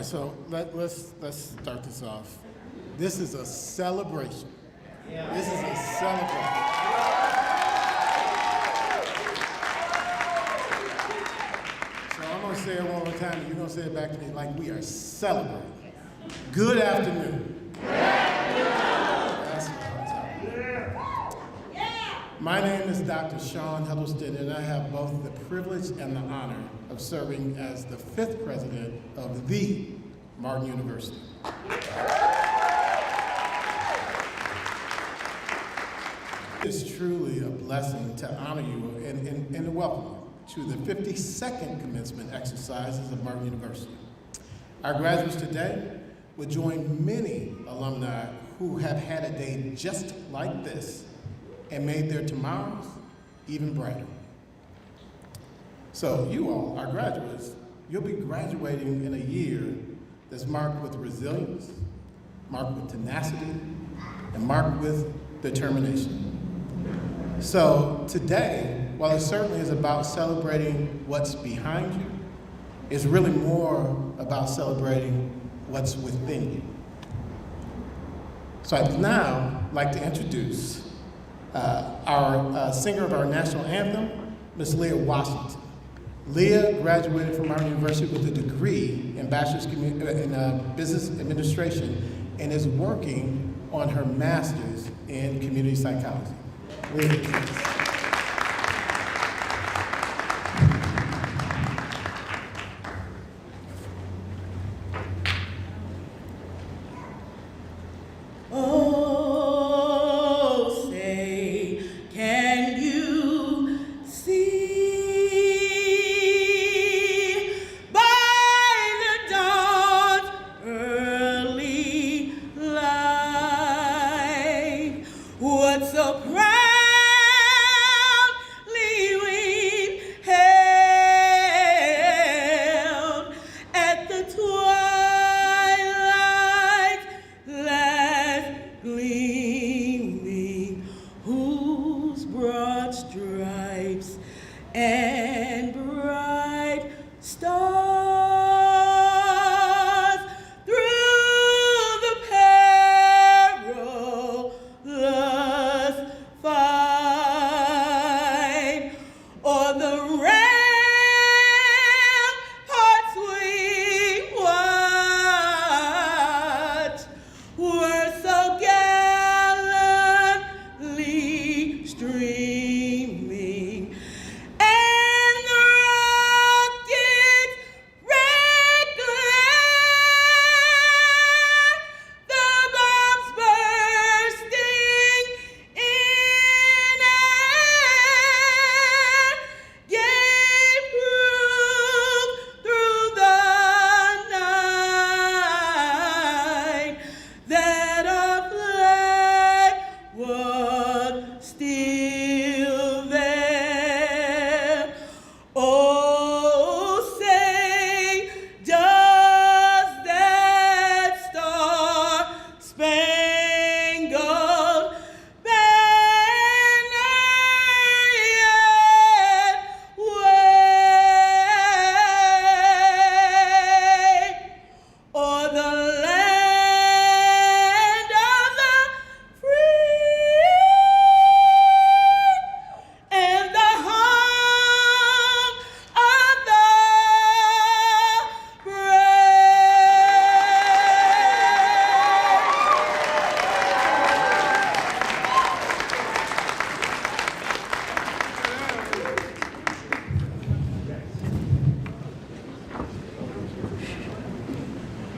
So let's start this off. This is a celebration. This is a celebration. So I'm going to say it one more time, and you're going to say it back to me like we are celebrating. Good afternoon. Good afternoon. That's what I'm talking about. My name is Dr. Sean Huddleston, and I have both the privilege and the honor of serving as the 5th president of the Martin University. It is truly a blessing to honor you and to welcome you to the 52nd Commencement exercises of Martin University. Our graduates today will join many alumni who have had a day just like this and made their tomorrows even brighter. So you all, our graduates, you'll be graduating in a year that's marked with resilience, marked with tenacity, and marked with determination. So today, while it certainly is about celebrating what's behind you, it's really more about celebrating what's within you. So I'd now like to introduce our singer of our national anthem, Ms. Leah Washington. Leah graduated from Martin University with a degree in bachelor's in business administration and is working on her master's in community psychology. Leah, please.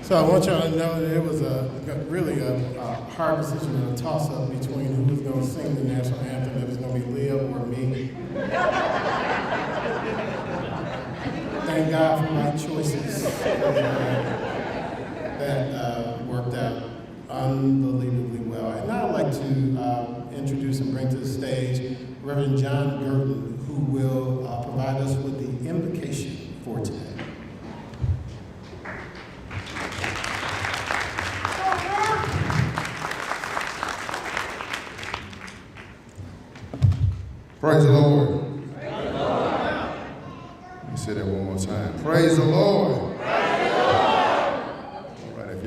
So I want y'all to know that it was really a hard decision and a toss-up between who was going to sing the national anthem, if it was going to be Leah or me. Thank God for my choices that worked out unbelievably well. And now I'd like to introduce and bring to the stage Reverend John Gurdon, who will provide us with the invocation for today. Praise the Lord. Praise the Lord. Let me say that one more time. Praise the Lord. Praise the Lord.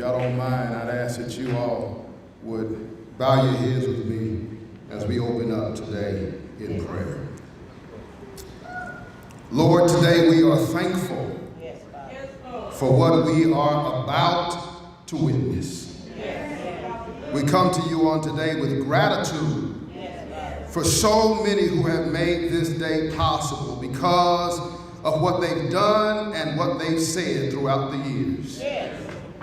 y'all don't mind, I'd ask that you all would bow your heads with me as we open up today in prayer. Lord, today we are thankful for what we are about to witness. We come to you on today with gratitude for so many who have made this day possible because of what they've done and what they've said throughout the years.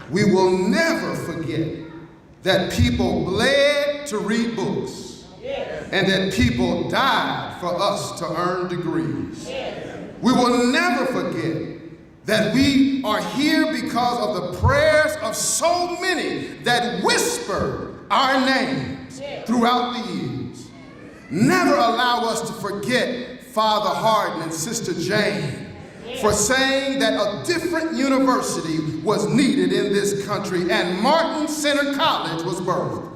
We will never forget that people bled to read books and that people died for us to earn degrees. We will never forget that we are here because of the prayers of so many that whispered our names throughout the years. Never allow us to forget Father Hardin and Sister Jane for saying that a different university was needed in this country and Martin Center College was birthed.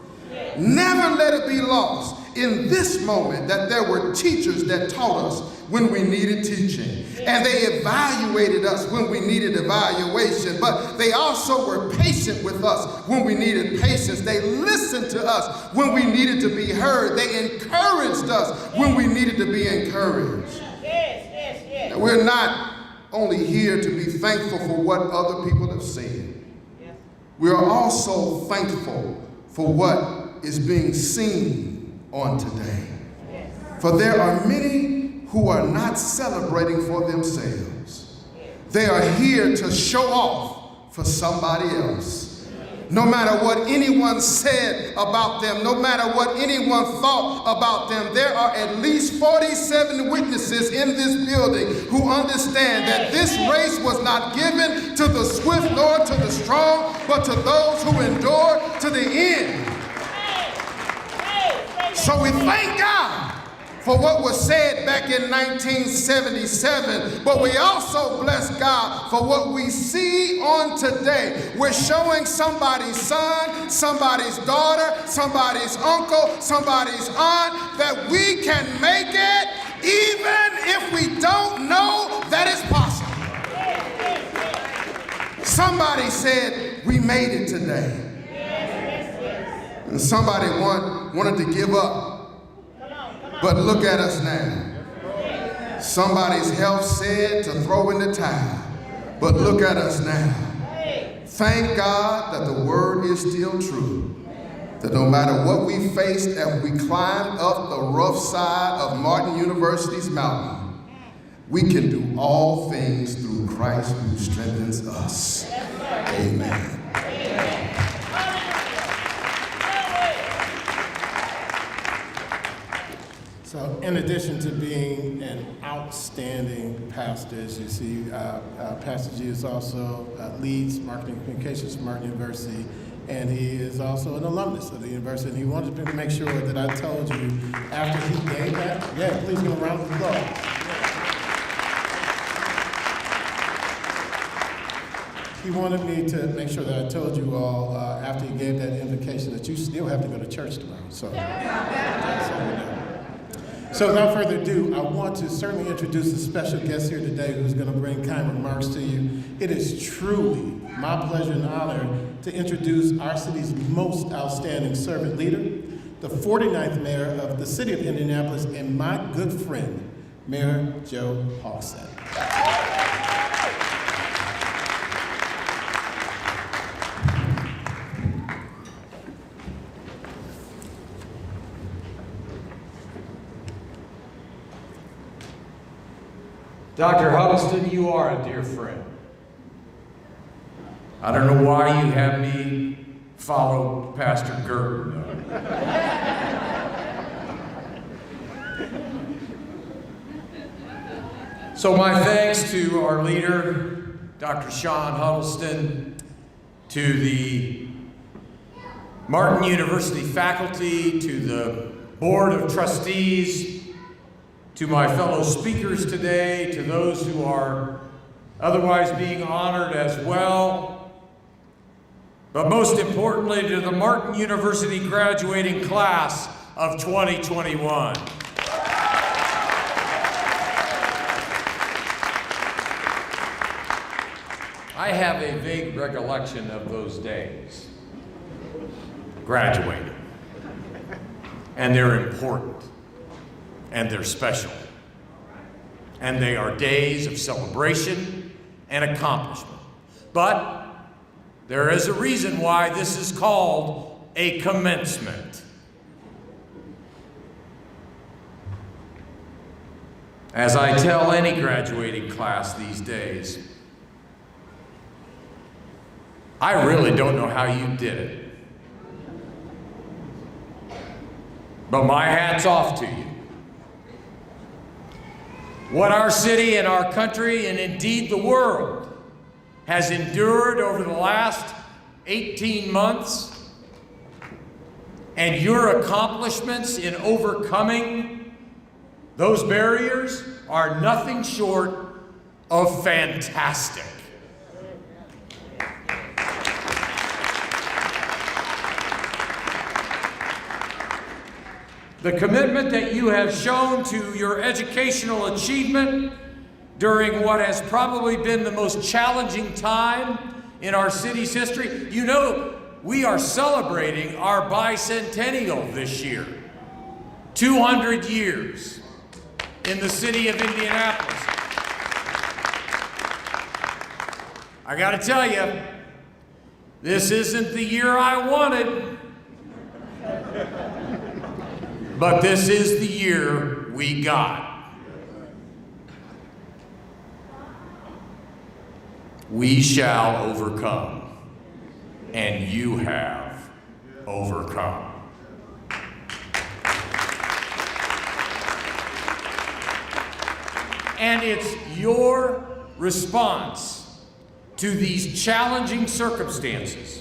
Never let it be lost in this moment that there were teachers that taught us when we needed teaching, and they evaluated us when we needed evaluation, but they also were patient with us when we needed patience. They listened to us when we needed to be heard. They encouraged us when we needed to be encouraged. And we're not only here to be thankful for what other people have said. We are also thankful for what is being seen on today. For there are many who are not celebrating for themselves. They are here to show off for somebody else. No matter what anyone said about them, no matter what anyone thought about them, there are at least 47 witnesses in this building who understand that this race was not given to the swift nor to the strong, but to those who endure to the end. So we thank God for what was said back in 1977, but we also bless God for what we see on today. We're showing somebody's son, somebody's daughter, somebody's uncle, somebody's aunt that we can make it even if we don't know that it's possible. Somebody said we made it today. And somebody wanted to give up. But look at us now. Somebody's health said to throw in the towel. But look at us now. Thank God that the word is still true. That no matter what we faced as we climbed up the rough side of Martin University's mountain, we can do all things through Christ who strengthens us. Amen. So in addition to being an outstanding pastor, as you see, Pastor G is also leads marketing communications for Martin University, and he is also an alumnus of the university. And he wanted to make sure that I told you after he gave that, please give him a round of applause. He wanted me to make sure that I told you all after he gave that invocation that you still have to go to church tomorrow. So without further ado, I want to certainly introduce a special guest here today who's going to bring kind remarks to you. It is truly my pleasure and honor to introduce our city's most outstanding servant leader, the 49th mayor of the city of Indianapolis, and my good friend, Mayor Joe Hogsett. Dr. Huddleston, you are a dear friend. I don't know why you have me follow Pastor Gerton. So my thanks to our leader, Dr. Sean Huddleston, to the Martin University faculty, to the Board of Trustees, to my fellow speakers today, to those who are otherwise being honored as well, but most importantly to the Martin University graduating class of 2021. I have a vague recollection of those days. Graduating. And they're important. And they're special. And they are days of celebration and accomplishment. But there is a reason why this is called a commencement. As I tell any graduating class these days, I really don't know how you did it. But my hat's off to you. What our city and our country, and indeed the world, has endured over the last 18 months, and your accomplishments in overcoming those barriers are nothing short of fantastic. The commitment that you have shown to your educational achievement during what has probably been the most challenging time in our city's history. You know, we are celebrating our bicentennial this year. 200 years in the city of Indianapolis. I gotta tell you, this isn't the year I wanted, but this is the year we got. We shall overcome, and you have overcome. And it's your response to these challenging circumstances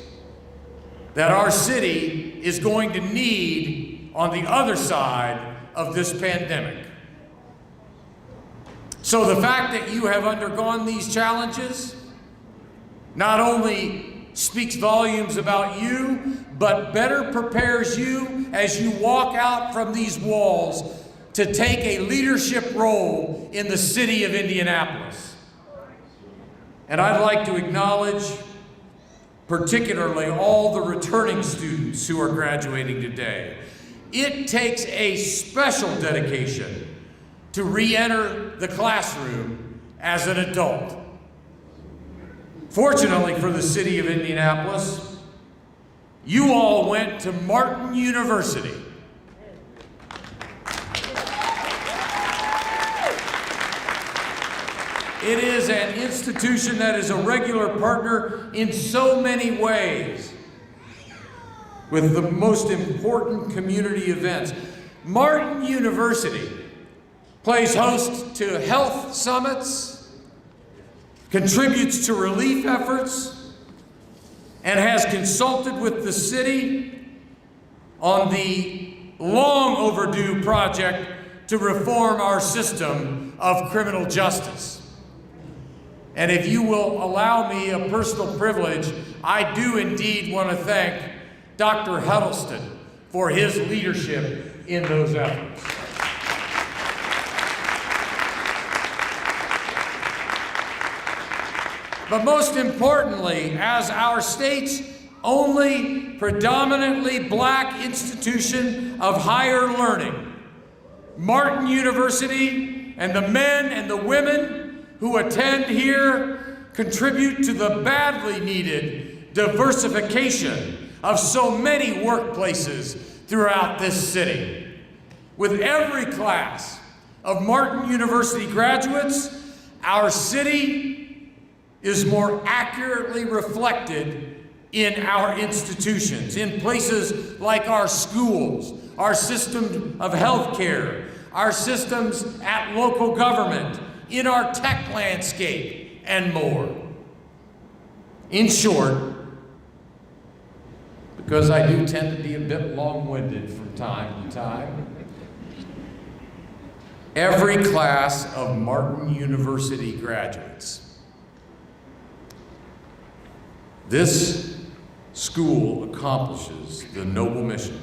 that our city is going to need on the other side of this pandemic. So the fact that you have undergone these challenges not only speaks volumes about you, but better prepares you as you walk out from these walls to take a leadership role in the city of Indianapolis. And I'd like to acknowledge particularly all the returning students who are graduating today. It takes a special dedication to re-enter the classroom as an adult. Fortunately for the city of Indianapolis, you all went to Martin University. It is an institution that is a regular partner in so many ways with the most important community events. Martin University plays host to health summits, contributes to relief efforts, and has consulted with the city on the long overdue project to reform our system of criminal justice. And if you will allow me a personal privilege, I do indeed want to thank Dr. Huddleston for his leadership in those efforts. But most importantly, as our state's only predominantly black institution of higher learning, Martin University and the men and the women who attend here contribute to the badly needed diversification of so many workplaces throughout this city. With every class of Martin University graduates, our city is more accurately reflected in our institutions, in places like our schools, our system of healthcare, our systems at local government, in our tech landscape, and more. In short, because I do tend to be a bit long-winded from time to time, every class of Martin University graduates, this school accomplishes the noble mission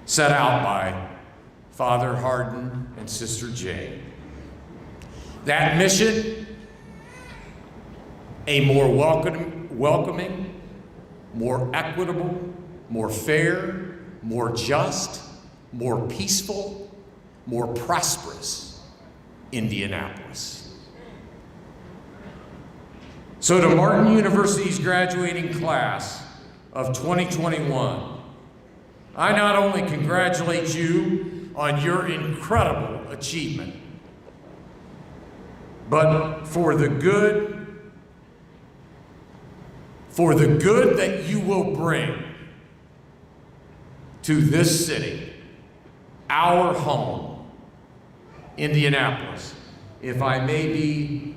set out by Father Hardin and Sister Jane. That mission a more welcoming, more equitable, more fair, more just, more peaceful, more prosperous Indianapolis. So to Martin University's graduating class of 2021, I not only congratulate you on your incredible achievement, but for the good that you will bring to this city, our home, Indianapolis, if I may be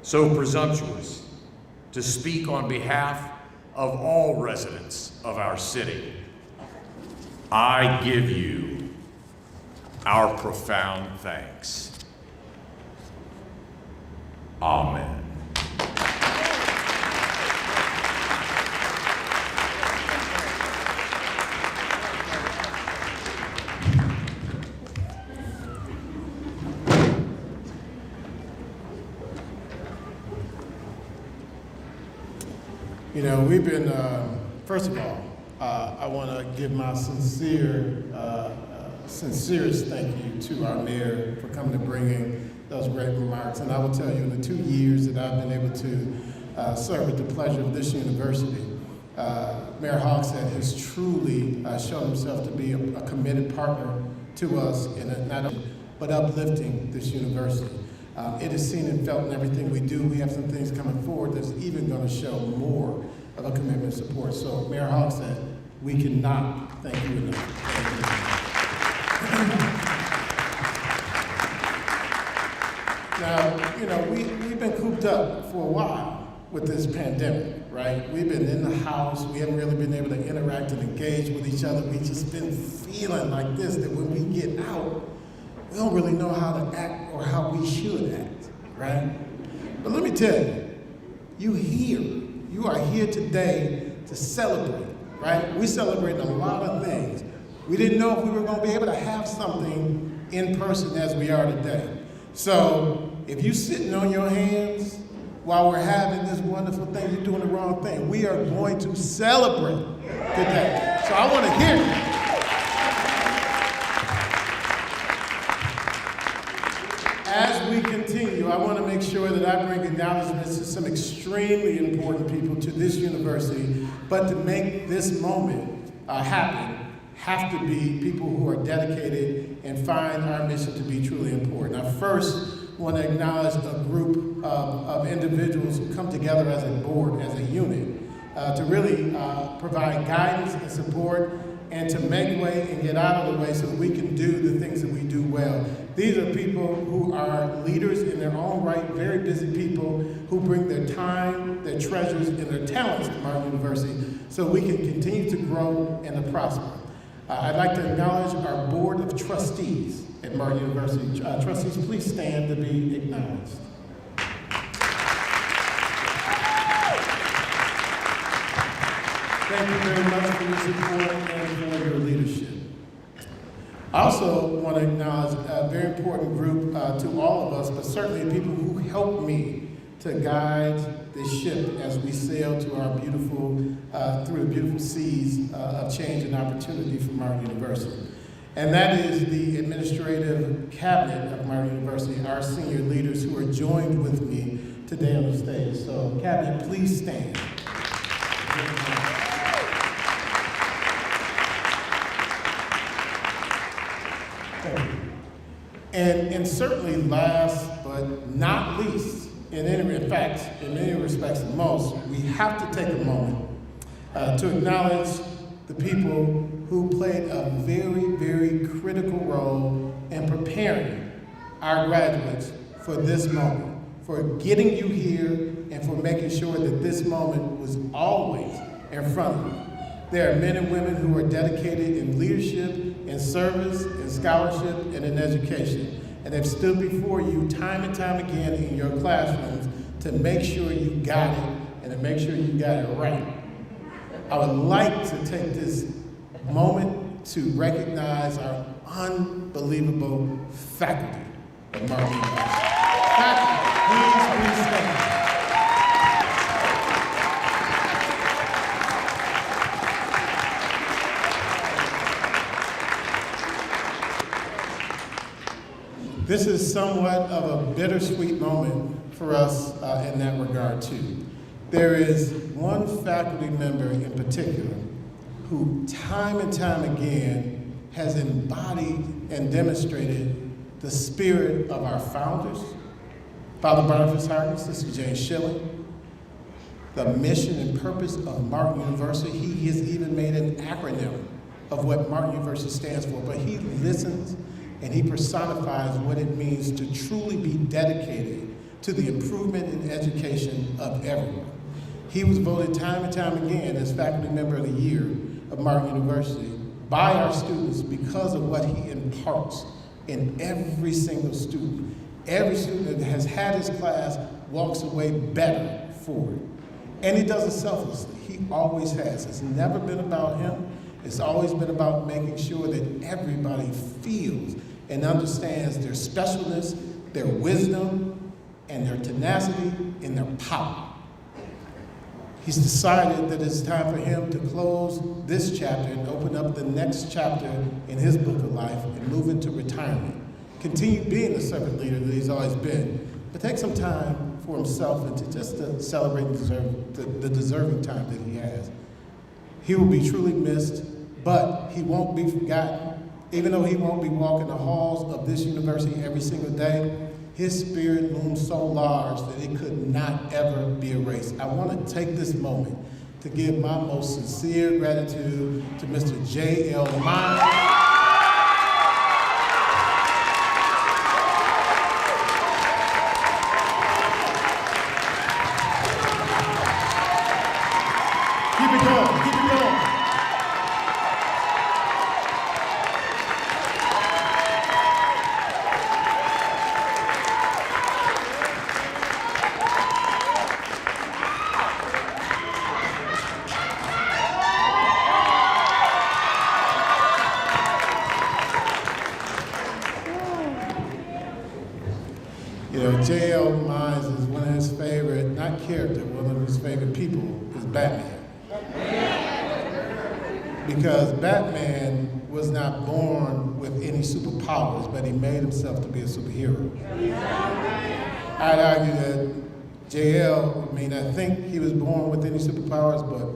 so presumptuous to speak on behalf of all residents of our city, I give you our profound thanks. Amen. You know, we've been, first of all, I want to give my sincerest thank you to our mayor for coming and bringing those great remarks. And I will tell you, in the 2 years that I've been able to serve at the pleasure of this university, Mayor Hogshead has truly shown himself to be a committed partner to us in not only but uplifting this university. It is seen and felt in everything we do. We have some things coming forward that's even going to show more of a commitment and support. So, Mayor Hogshead, we cannot thank you enough. Thank you. Now, you know, we've been cooped up for a while with this pandemic, right? We've been in the house. We haven't really been able to interact and engage with each other. We've just been feeling like this, that when we get out, we don't really know how to act or how we should act, right? But let me tell you, you are here today to celebrate, right? We celebrate a lot of things. We didn't know if we were going to be able to have something in person as we are today. So if you're sitting on your hands while we're having this wonderful thing, you're doing the wrong thing. We are going to celebrate today. So I want to hear you. As we continue, I want to make sure that I bring acknowledgments to some extremely important people to this university, but to make this moment happen, have to be people who are dedicated and find our mission to be truly important. I first want to acknowledge a group of individuals who come together as a board, as a unit, to really provide guidance and support and to make way and get out of the way so that we can do the things that we do well. These are people who are leaders in their own right, very busy people who bring their time, their treasures, and their talents to Martin University so we can continue to grow and to prosper. I'd like to acknowledge our Board of Trustees at Martin University. Trustees, please stand to be acknowledged. Thank you very much for your support and for your leadership. I also want to acknowledge a very important group to all of us, but certainly people who helped me to guide this ship as we sail to our beautiful, through the beautiful seas of change and opportunity for Martin University. And that is the administrative cabinet of Martin University, our senior leaders who are joined with me today on the stage. So, cabinet, please stand. And certainly last but not least, in many respects most, we have to take a moment to acknowledge the people who played a very, very critical role in preparing our graduates for this moment, for getting you here and for making sure that this moment was always in front of you. There are men and women who are dedicated in leadership, in service, in scholarship, and in education. And they've stood before you time and time again in your classrooms to make sure you got it and to make sure you got it right. I would like to take this moment to recognize our unbelievable faculty at Martin University. Faculty, please stand. This is somewhat of a bittersweet moment for us in that regard too. There is one faculty member in particular who time and time again has embodied and demonstrated the spirit of our founders, Father Barnabas Harden, Sister Jane Schilling, the mission and purpose of Martin University. He has even made an acronym of what Martin University stands for, but he listens and he personifies what it means to truly be dedicated to the improvement in education of everyone. He was voted time and time again as Faculty Member of the Year of Martin University by our students because of what he imparts in every single student. Every student that has had his class walks away better for it. And he does it selflessly. He always has. It's never been about him. It's always been about making sure that everybody feels and understands their specialness, their wisdom, and their tenacity and their power. He's decided that it's time for him to close this chapter and open up the next chapter in his book of life and move into retirement. Continue being the servant leader that he's always been, but take some time for himself and to celebrate the deserving time that he has. He will be truly missed, but he won't be forgotten. Even though he won't be walking the halls of this university every single day, his spirit looms so large that it could not ever be erased. I want to take this moment to give my most sincere gratitude to Mr. J.L. Myers. Keep it going, keep it going. J.L. Myers is one of his favorite, not character, one of his favorite people is Batman. Because Batman was not born with any superpowers, but he made himself to be a superhero. I'd argue that J.L., I think he was born with any superpowers, but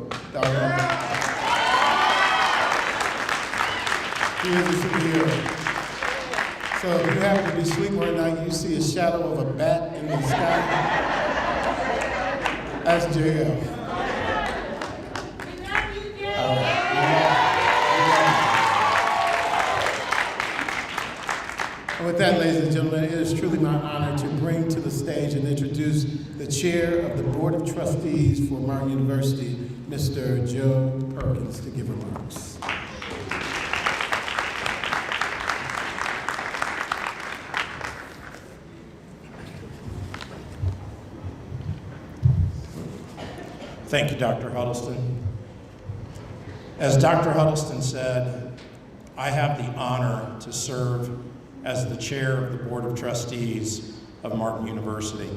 he is a superhero. So if you happen to be sleeping one night, you see a shadow of a bat in the sky, that's JL. All right. And with that, ladies and gentlemen, it is truly my honor to bring to the stage and introduce the chair of the Board of Trustees for Martin University, Mr. Joe Perkins, to give remarks. Thank you, Dr. Huddleston. As Dr. Huddleston said, I have the honor to serve as the chair of the Board of Trustees of Martin University.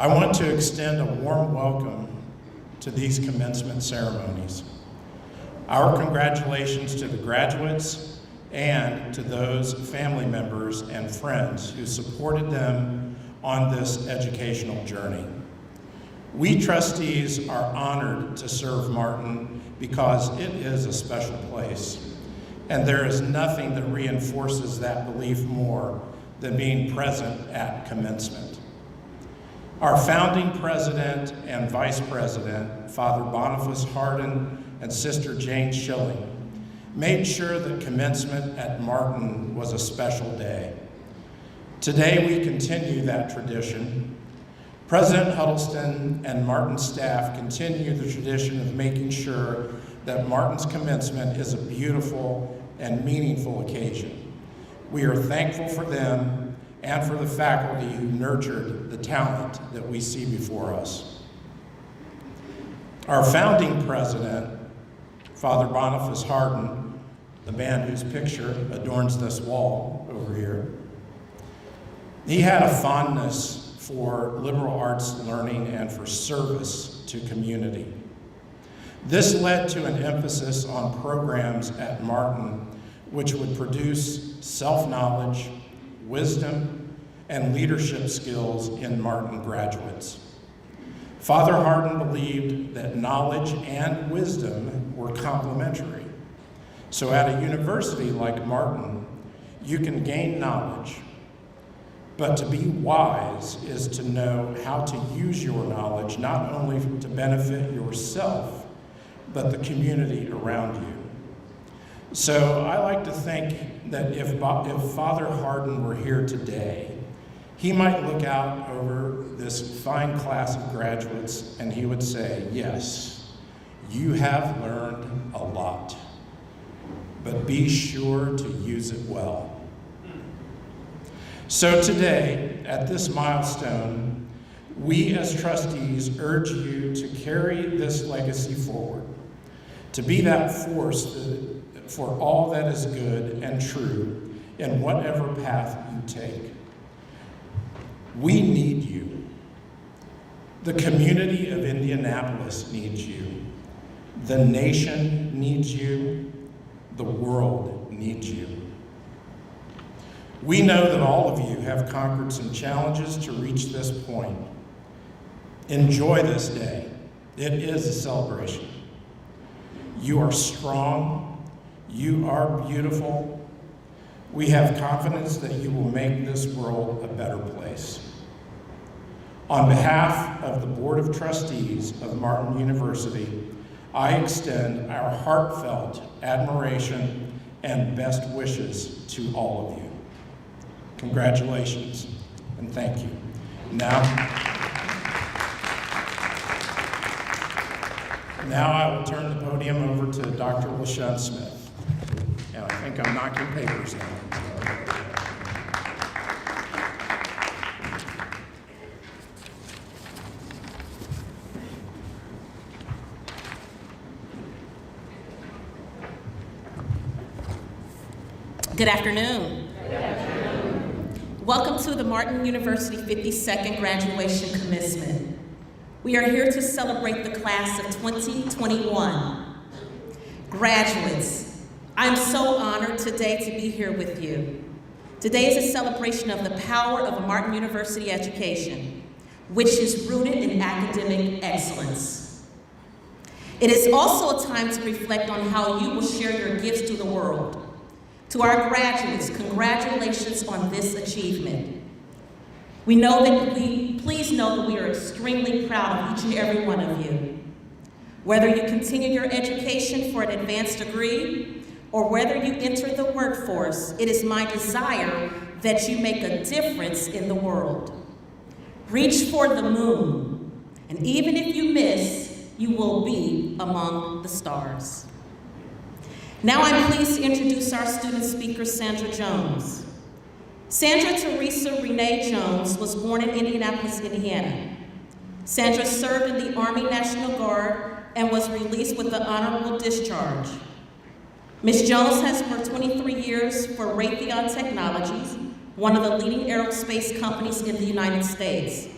I want to extend a warm welcome to these commencement ceremonies. Our congratulations to the graduates and to those family members and friends who supported them on this educational journey. We trustees are honored to serve Martin because it is a special place, and there is nothing that reinforces that belief more than being present at commencement. Our founding president and vice president, Father Boniface Harden and Sister Jane Schilling, made sure that commencement at Martin was a special day. Today we continue that tradition. President Huddleston and Martin's staff continue the tradition of making sure that Martin's commencement is a beautiful and meaningful occasion. We are thankful for them and for the faculty who nurtured the talent that we see before us. Our founding president, Father Boniface Harden, the man whose picture adorns this wall over here, he had a fondness for liberal arts learning and for service to community. This led to an emphasis on programs at Martin which would produce self-knowledge, wisdom, and leadership skills in Martin graduates. Father Hardin believed that knowledge and wisdom were complementary. So at a university like Martin, you can gain knowledge, but to be wise is to know how to use your knowledge not only to benefit yourself, but the community around you. So I like to think that if Father Hardin were here today, he might look out over this fine class of graduates and he would say, yes, you have learned a lot, but be sure to use it well. So today, at this milestone, we as trustees urge you to carry this legacy forward, to be that force for all that is good and true in whatever path you take. We need you. The community of Indianapolis needs you. The nation needs you. The world needs you. We know that all of you have conquered some challenges to reach this point. Enjoy this day. It is a celebration. You are strong. You are beautiful. We have confidence that you will make this world a better place. On behalf of the Board of Trustees of Martin University, I extend our heartfelt admiration and best wishes to all of you. Congratulations, and thank you. Now I will turn the podium over to Dr. LaShawn Smith. And I think I'm knocking papers down. Good afternoon. Welcome to the Martin University 52nd Graduation Commencement. We are here to celebrate the class of 2021. Graduates, I'm so honored today to be here with you. Today is a celebration of the power of a Martin University education, which is rooted in academic excellence. It is also a time to reflect on how you will share your gifts to the world. To our graduates, congratulations on this achievement. Please know that we are extremely proud of each and every one of you. Whether you continue your education for an advanced degree or whether you enter the workforce, it is my desire that you make a difference in the world. Reach for the moon, and even if you miss, you will be among the stars. Now I'm pleased to introduce our student speaker, Sandra Jones. Sandra Teresa Renee Jones was born in Indianapolis, Indiana. Sandra served in the Army National Guard and was released with an honorable discharge. Ms. Jones has worked 23 years for Raytheon Technologies, one of the leading aerospace companies in the United States.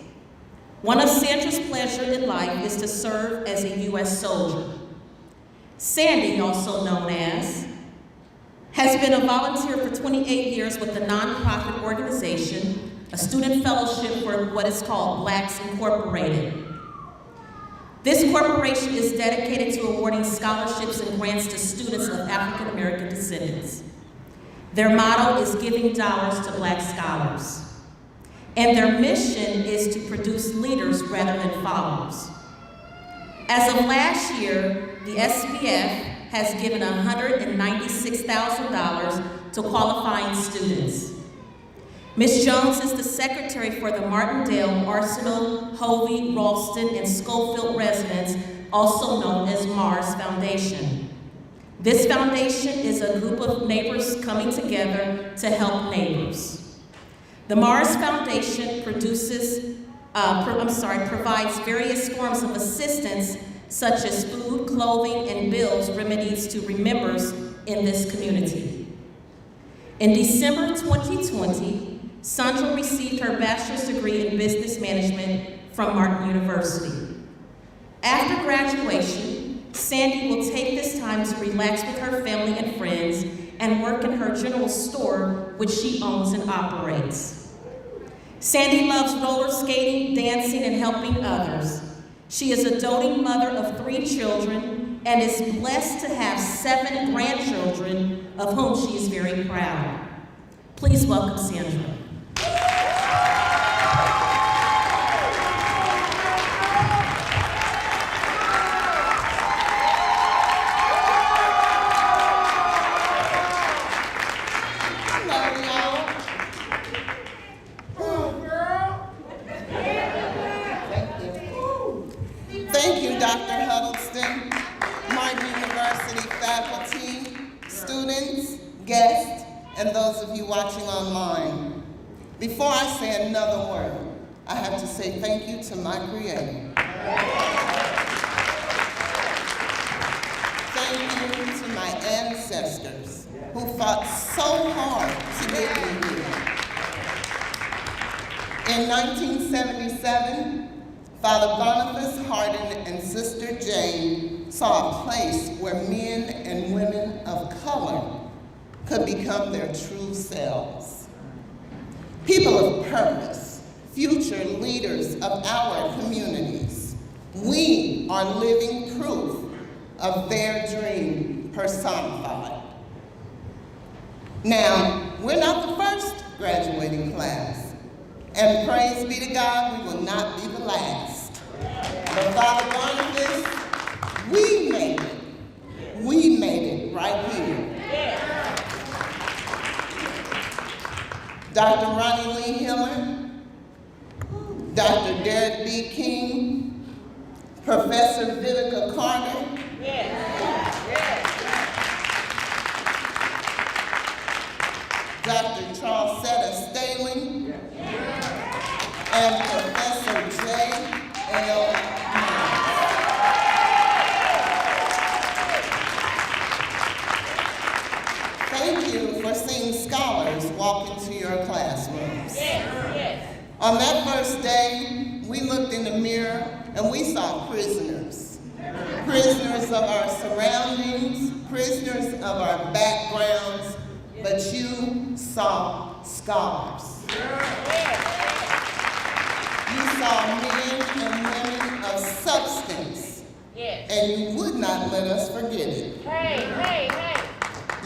One of Sandra's pleasures in life is to serve as a U.S. soldier. Sandy, also known as, has been a volunteer for 28 years with the nonprofit organization, a student fellowship for what is called Blacks Incorporated. This corporation is dedicated to awarding scholarships and grants to students of African American descendants. Their motto is giving dollars to Black scholars. And their mission is to produce leaders rather than followers. As of last year, the SBF has given $196,000 to qualifying students. Ms. Jones is the secretary for the Martindale, Arsenal, Hovey, Ralston, and Schofield residents, also known as Mars Foundation. This foundation is a group of neighbors coming together to help neighbors. The Mars Foundation provides various forms of assistance such as food, clothing, and bills remedies to members in this community. In December 2020, Sandra received her bachelor's degree in business management from Martin University. After graduation, Sandy will take this time to relax with her family and friends and work in her general store, which she owns and operates. Sandy loves roller skating, dancing, and helping others. She is a doting mother of 3 children and is blessed to have 7 grandchildren, of whom she is very proud. Please welcome Sandra. Thank you, Dr. Huddleston, Martin University faculty, students, guests, and those of you watching online. Before I say another word, I have to say thank you to my Creator. Thank you to my ancestors who fought so hard to get me here. In 1977, Father Boniface Hardin and Sister Jane saw a place where men and women of color could become their true selves. People of purpose, future leaders of our communities. We are living proof of their dream personified. Now, we're not the first graduating class, and praise be to God, we will not be the last. But Father Boniface, we made it. We made it right here. Dr. Ronnie Lee Hiller, Dr. Derek B. King, Professor Vivica Carter, Dr. Charlesetta Staley, and Professor J.L. Miles. Thank you for seeing scholars walk into your classrooms. On that first day, we looked in the mirror and we saw prisoners. Prisoners of our surroundings, prisoners of our backgrounds, but you saw scholars. You saw men and women of substance, and you would not let us forget it.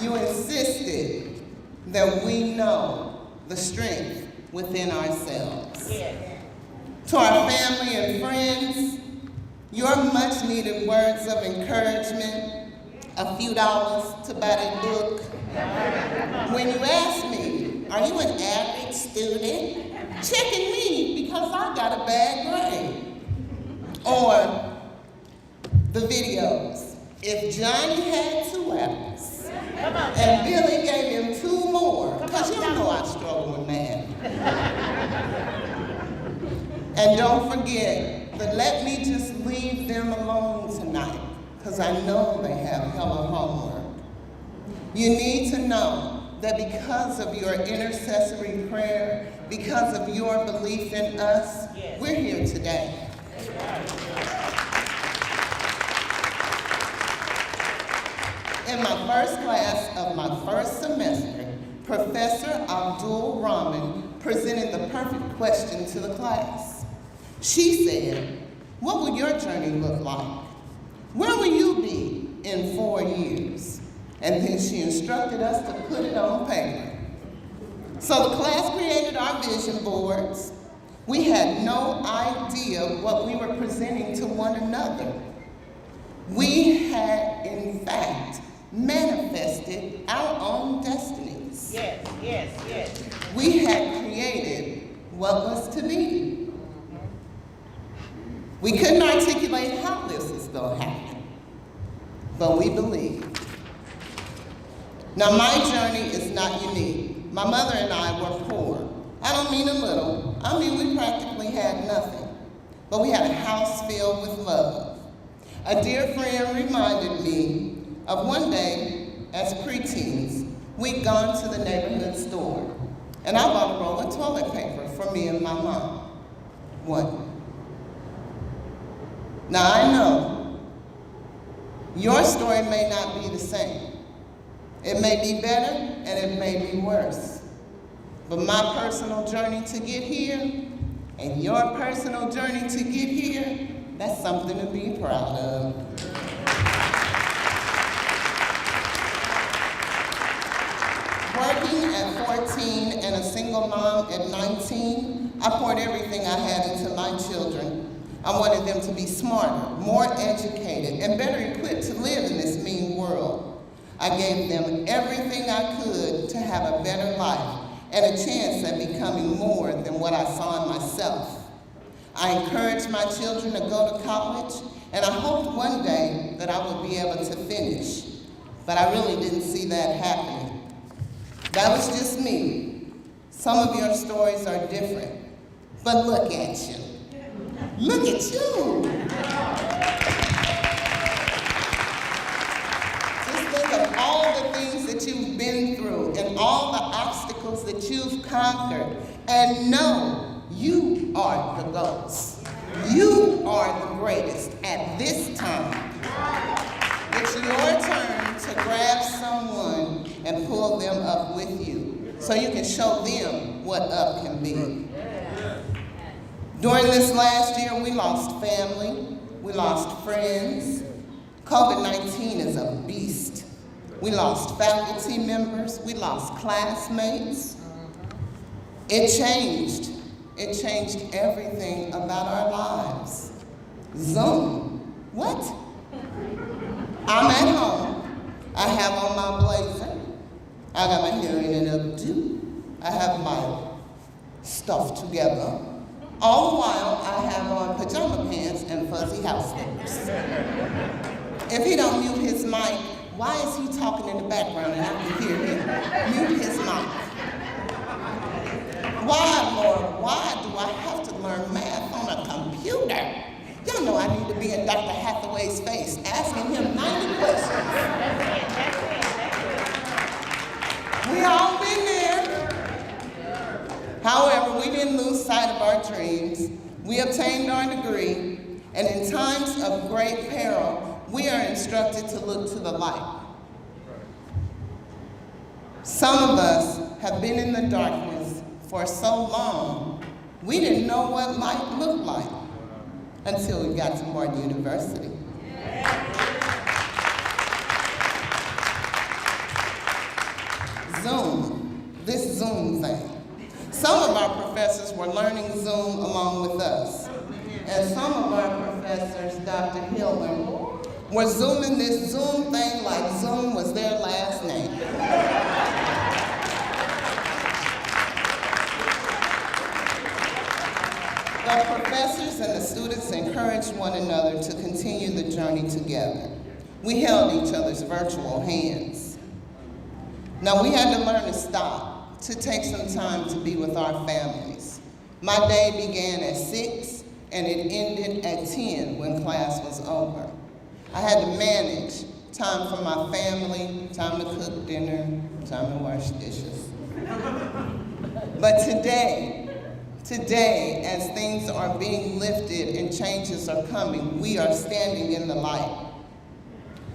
You insisted that we know the strength within ourselves. To our family and friends, your much needed words of encouragement, a few dollars to buy that book. When you ask me, are you an average student? Checking me because I got a bad grade. Or the videos. If Johnny had 2 apples and Billy gave him 2 more, because you know I struggle with math. And don't forget that let me just leave them alone tonight, because I know they have hella homework. You need to know that because of your intercessory prayer, because of your belief in us, we're here today. In my first class of my first semester, Professor Abdul Rahman presented the perfect question to the class. She said, what will your journey look like? Where will you be in 4 years? And then she instructed us to put it on paper. So the class created our vision boards. We had no idea what we were presenting to one another. We had, in fact, manifested our own destinies. We had created what was to be. We couldn't articulate how this is going to happen, but we believed. Now, my journey is not unique. My mother and I were poor. I don't mean a little. I mean we practically had nothing. But we had a house filled with love. A dear friend reminded me of one day as preteens, we'd gone to the neighborhood store, and I bought a roll of toilet paper for me and my mom. One. Now I know your story may not be the same, It may be better and it may be worse. But my personal journey to get here and your personal journey to get here, that's something to be proud of. Working at 14 and a single mom at 19, I poured everything I had into my children. I wanted them to be smarter, more educated, and better equipped to live in this mean world. I gave them everything I could to have a better life and a chance at becoming more than what I saw in myself. I encouraged my children to go to college, and I hoped one day that I would be able to finish. But I really didn't see that happening. That was just me. Some of your stories are different. But look at you. Look at you. Just think of all the things that you've been through and all the obstacles that you've conquered. And know you are the GOATs. You are the greatest at this time. It's your turn to grab someone and pull them up with you so you can show them what up can be. During this last year, we lost family, we lost friends. COVID-19 is a beast. We lost faculty members, we lost classmates. It changed everything about our lives. Zoom, what? I'm at home, I have on my blazer, I got my hair in an updo, I have my stuff together. All the while, I have on pajama pants and fuzzy house slippers. If he don't mute his mic, why is he talking in the background and I can hear him? Mute his mic. Why, Lord, why do I have to learn math on a computer? Y'all know I need to be in Dr. Hathaway's face, asking him 90 questions. We all been there. However, we didn't lose sight of our dreams. We obtained our degree, and in times of great peril, we are instructed to look to the light. Some of us have been in the darkness for so long, we didn't know what light looked like until we got to Martin University. Zoom, this Zoom thing. Some of our professors were learning Zoom along with us. And some of our professors, Dr. Hiller, were Zooming this Zoom thing like Zoom was their last name. The professors and the students encouraged one another to continue the journey together. We held each other's virtual hands. Now we had to learn to stop, to take some time to be with our families. My day began at 6 and it ended at 10 when class was over. I had to manage time for my family, time to cook dinner, time to wash dishes. But today, as things are being lifted and changes are coming, we are standing in the light.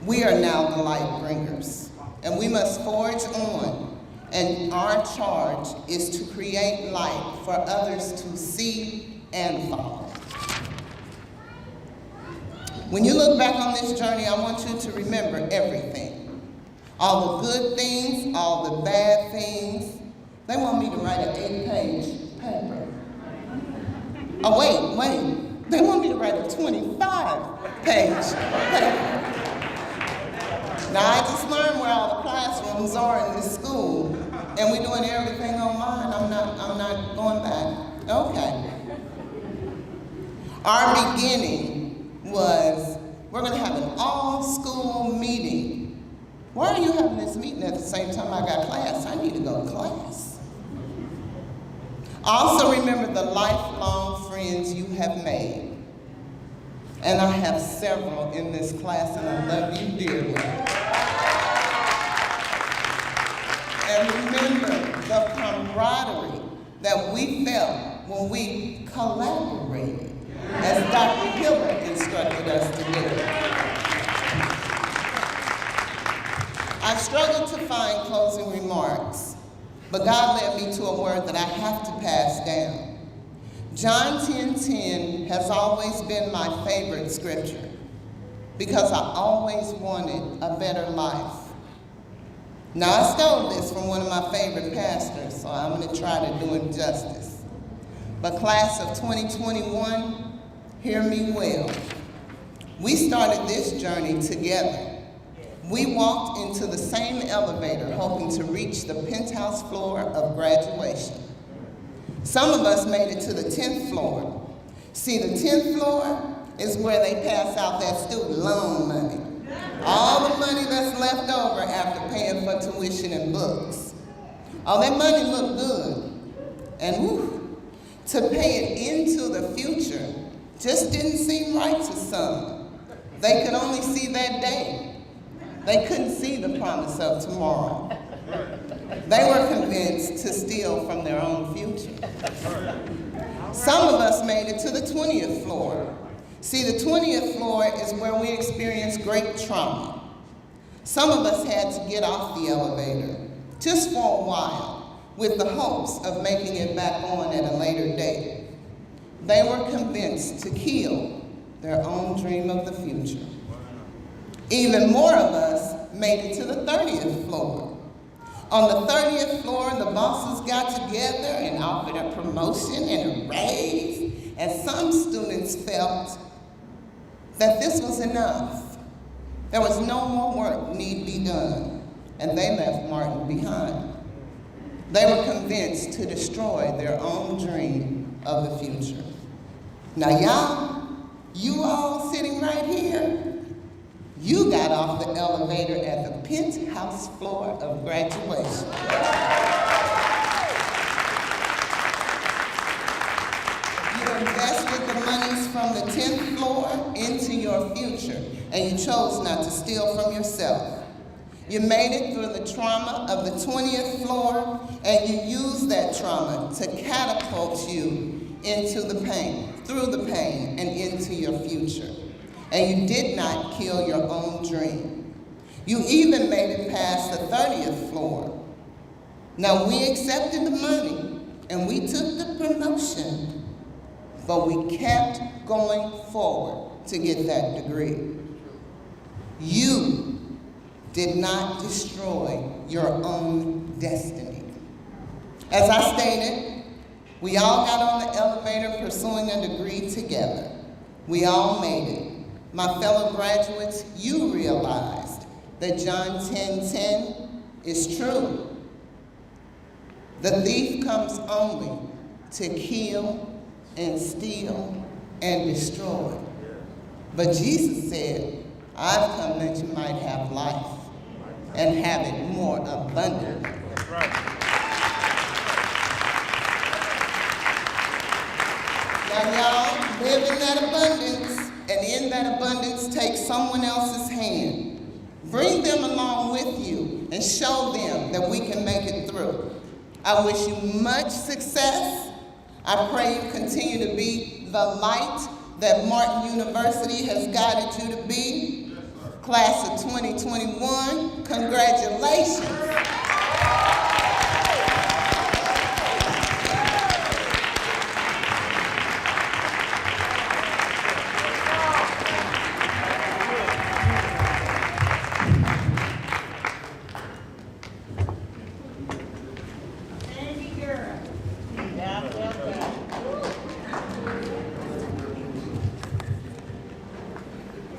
We are now the light bringers, and we must forge on, and our charge is to create light for others to see and follow. When you look back on this journey, I want you to remember everything. All the good things, all the bad things. They want me to write an 8-page paper. Oh, wait. They want me to write a 25-page paper. Now, I just learned where all the classrooms are in this school, and we're doing everything online. I'm not going back. Okay. Our beginning was, we're going to have an all-school meeting. Why are you having this meeting at the same time I got class? I need to go to class. Also remember the lifelong friends you have made. And I have several in this class, and I love you dearly. And remember the camaraderie that we felt when we collaborated, as Dr. Hiller instructed us to do. I've struggled to find closing remarks, but God led me to a word that I have to pass down. John 10:10 has always been my favorite scripture because I always wanted a better life. Now, I stole this from one of my favorite pastors, so I'm going to try to do him justice. But class of 2021, hear me well. We started this journey together. We walked into the same elevator hoping to reach the penthouse floor of graduation. Some of us made it to the 10th floor. See, the 10th floor is where they pass out that student loan money. All the money that's left over after paying for tuition and books. All that money looked good. And whew, to pay it into the future just didn't seem right to some. They could only see that day. They couldn't see the promise of tomorrow. They were convinced to steal from their own future. Some of us made it to the 20th floor. See, the 20th floor is where we experience great trauma. Some of us had to get off the elevator, just for a while, with the hopes of making it back on at a later date. They were convinced to kill their own dream of the future. Even more of us made it to the 30th floor. On the 30th floor, the bosses got together and offered a promotion and a raise, and some students felt that this was enough. There was no more work need be done, and they left Martin behind. They were convinced to destroy their own dream of the future. Now y'all, you all sitting right here, you got off the elevator at the penthouse floor of graduation. You invested the monies from the 10th floor into your future, and you chose not to steal from yourself. You made it through the trauma of the 20th floor, and you used that trauma to catapult you into the pain, through the pain, and into your future. And you did not kill your own dream. You even made it past the 30th floor. Now, we accepted the money, and we took the promotion, but we kept going forward to get that degree. You did not destroy your own destiny. As I stated, we all got on the elevator pursuing a degree together. We all made it. My fellow graduates, you realized that John 10:10 is true. The thief comes only to kill and steal and destroy. But Jesus said, I've come that you might have life and have it more abundantly. That's right. Now y'all, live in that abundance, and in that abundance, take someone else's hand. Bring them along with you and show them that we can make it through. I wish you much success. I pray you continue to be the light that Martin University has guided you to be. Class of 2021, congratulations.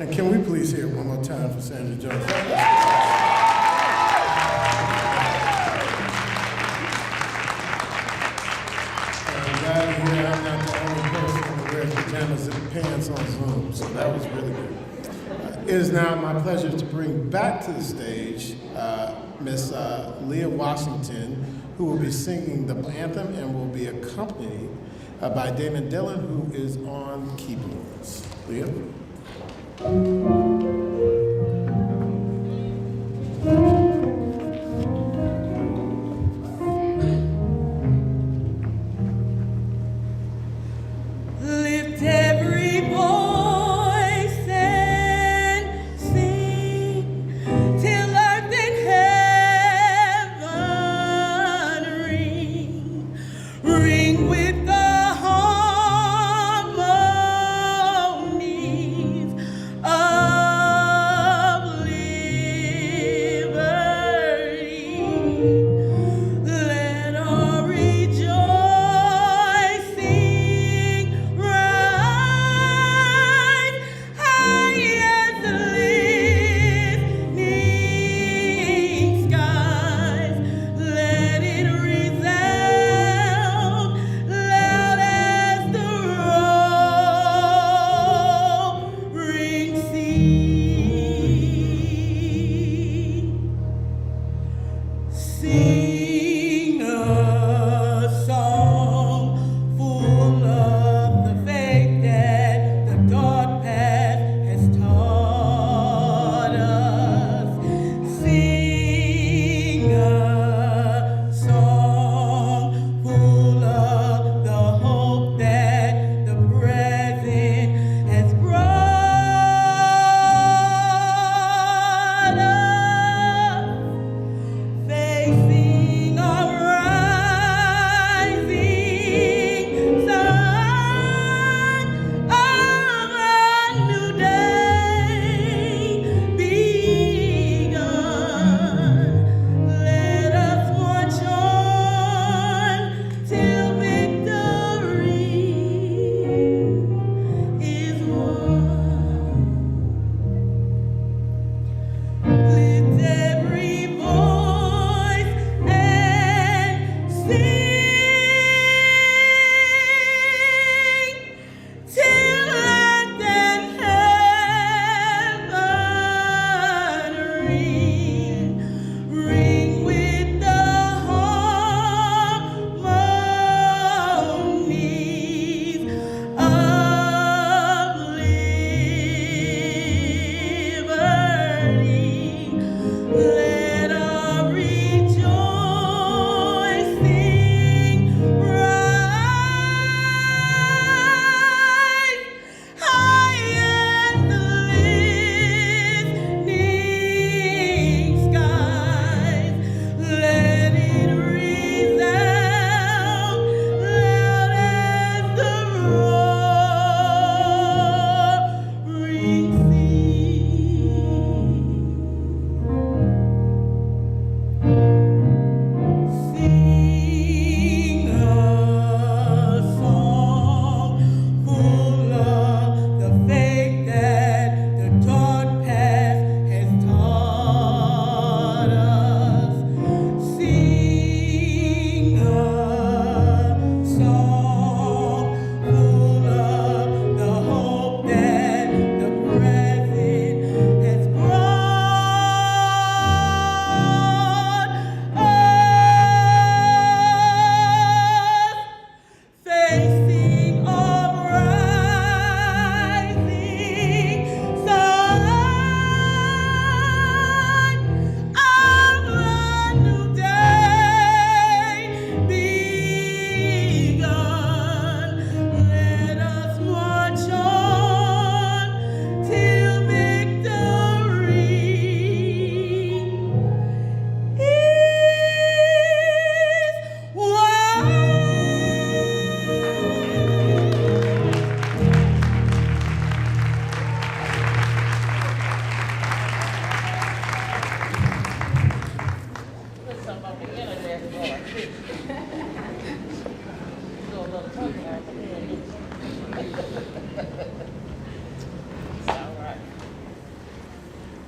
And can we please hear it one more time for Sandra Jones? Glad to hear I'm not the only person who wears pajamas and pants on Zoom, so that was really good. It is now my pleasure to bring back to the stage Miss Leah Washington, who will be singing the anthem and will be accompanied by Damon Dillon, who is on keyboards. Leah? Lift every voice and sing till earth and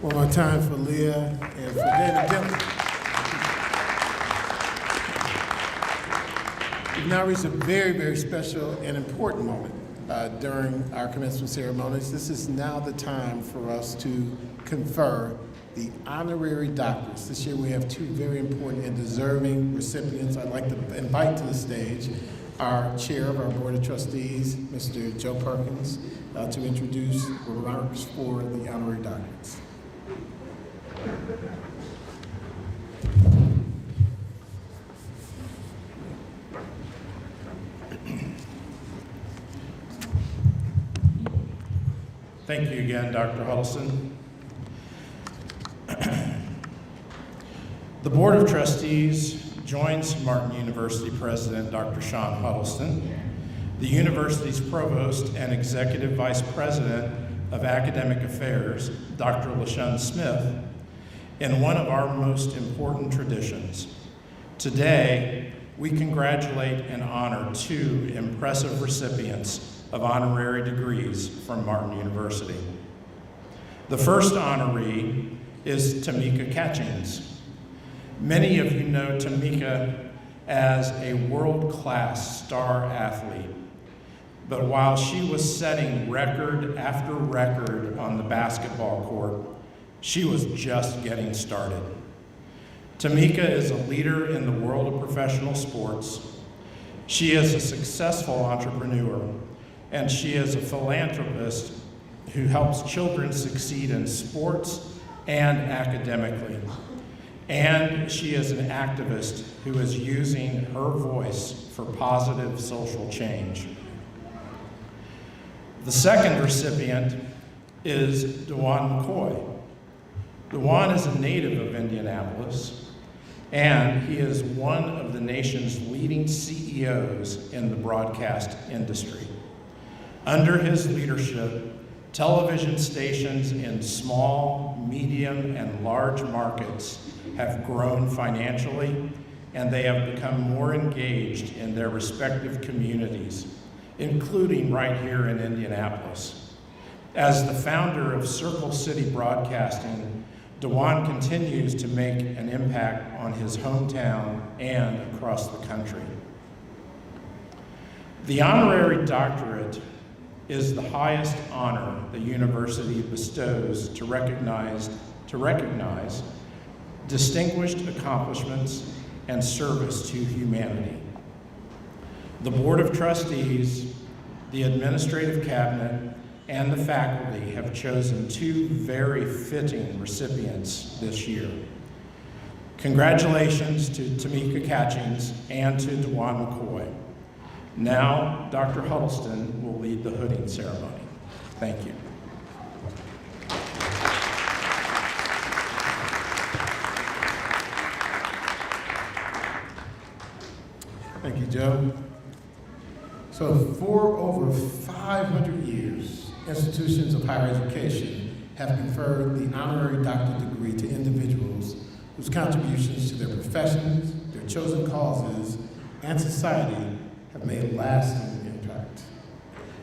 One more time for Leah and for Dana Dillon. We've now reached a very, very special and important moment during our commencement ceremonies. This is now the time for us to confer the honorary doctorates. This year we have two very important and deserving recipients. I'd like to invite to the stage our chair of our Board of Trustees, Mr. Joe Perkins, to introduce remarks for the honorary doctorates. Thank you again, Dr. Huddleston. The Board of Trustees joins Martin University President Dr. Sean Huddleston, the university's Provost and Executive Vice President of Academic Affairs, Dr. LaShun Smith, in one of our most important traditions. Today, we congratulate and honor two impressive recipients of honorary degrees from Martin University. The first honoree is Tamika Catchings. Many of you know Tamika as a world-class star athlete, but while she was setting record after record on the basketball court, she was just getting started. Tamika is a leader in the world of professional sports. She is a successful entrepreneur, and she is a philanthropist who helps children succeed in sports and academically. And she is an activist who is using her voice for positive social change. The second recipient is DuJuan McCoy. DuJuan is a native of Indianapolis, and he is one of the nation's leading CEOs in the broadcast industry. Under his leadership, television stations in small, medium, and large markets have grown financially, and they have become more engaged in their respective communities, including right here in Indianapolis. As the founder of Circle City Broadcasting, DuJuan continues to make an impact on his hometown and across the country. The honorary doctorate is the highest honor the university bestows to recognize distinguished accomplishments and service to humanity. The Board of Trustees, the Administrative Cabinet, and the faculty have chosen two very fitting recipients this year. Congratulations to Tamika Catchings and to DuJuan McCoy. Now, Dr. Huddleston will lead the hooding ceremony. Thank you. Thank you, Joe. So for over 500 years, institutions of higher education have conferred the honorary doctorate degree to individuals whose contributions to their professions, their chosen causes, and society have made a lasting impact.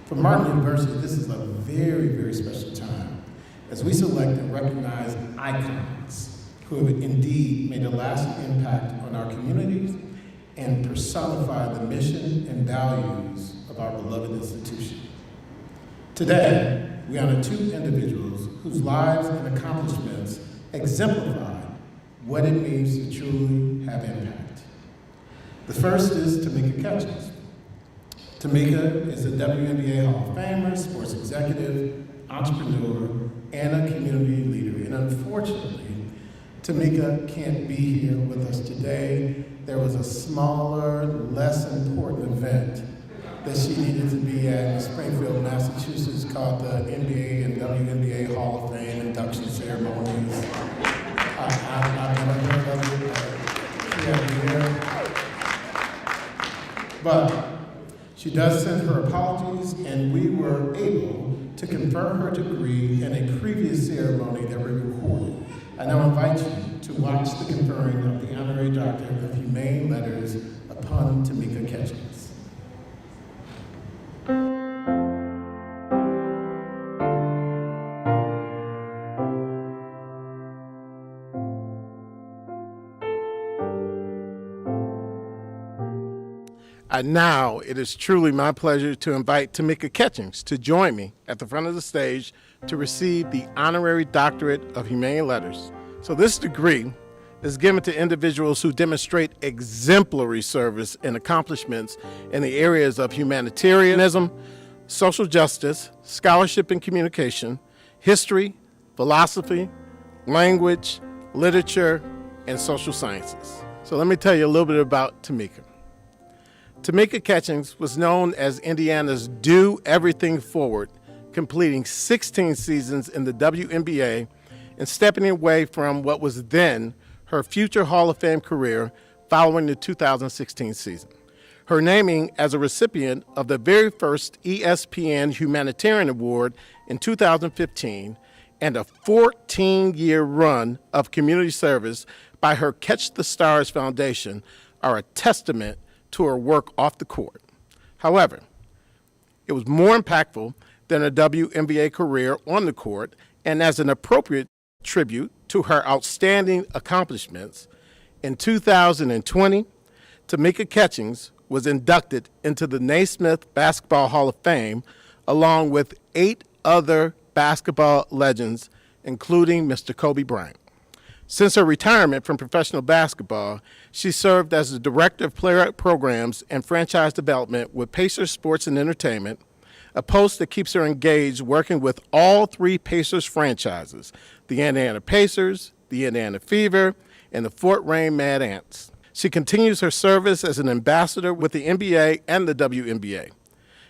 For Martin University, this is a very, very special time as we select and recognize icons who have indeed made a lasting impact on our communities and personify the mission and values of our beloved institution. Today, we honor two individuals whose lives and accomplishments exemplify what it means to truly have impact. The first is Tamika Catchings. Tamika is a WNBA Hall of Famer, sports executive, entrepreneur, and a community leader. And unfortunately, Tamika can't be here with us today. There was a smaller, less important event that she needed to be at in Springfield, Massachusetts, called the NBA and WNBA Hall of Fame induction ceremonies. I've never heard of it. She had to be there. But she does send her apologies, and we were able to confer her degree in a previous ceremony that we recorded. I now invite you to watch the conferring of the honorary doctorate of humane letters upon Tamika Catchings. Now it is truly my pleasure to invite Tamika Catchings to join me at the front of the stage to receive the Honorary Doctorate of Humane Letters. So this degree is given to individuals who demonstrate exemplary service and accomplishments in the areas of humanitarianism, social justice, scholarship and communication, history, philosophy, language, literature, and social sciences. So let me tell you a little bit about Tamika. Tamika Catchings was known as Indiana's Do Everything Forward, completing 16 seasons in the WNBA and stepping away from what was then her future Hall of Fame career following the 2016 season. Her naming as a recipient of the very first ESPN Humanitarian Award in 2015 and a 14-year run of community service by her Catch the Stars Foundation are a testament to her work off the court. However, it was more impactful than a WNBA career on the court, and as an appropriate tribute to her outstanding accomplishments, in 2020, Tamika Catchings was inducted into the Naismith Basketball Hall of Fame along with 8 other basketball legends, including Mr. Kobe Bryant. Since her retirement from professional basketball, she served as the Director of Player Programs and Franchise Development with Pacers Sports and Entertainment, a post that keeps her engaged working with all 3 Pacers franchises, the Indiana Pacers, the Indiana Fever, and the Fort Wayne Mad Ants. She continues her service as an ambassador with the NBA and the WNBA.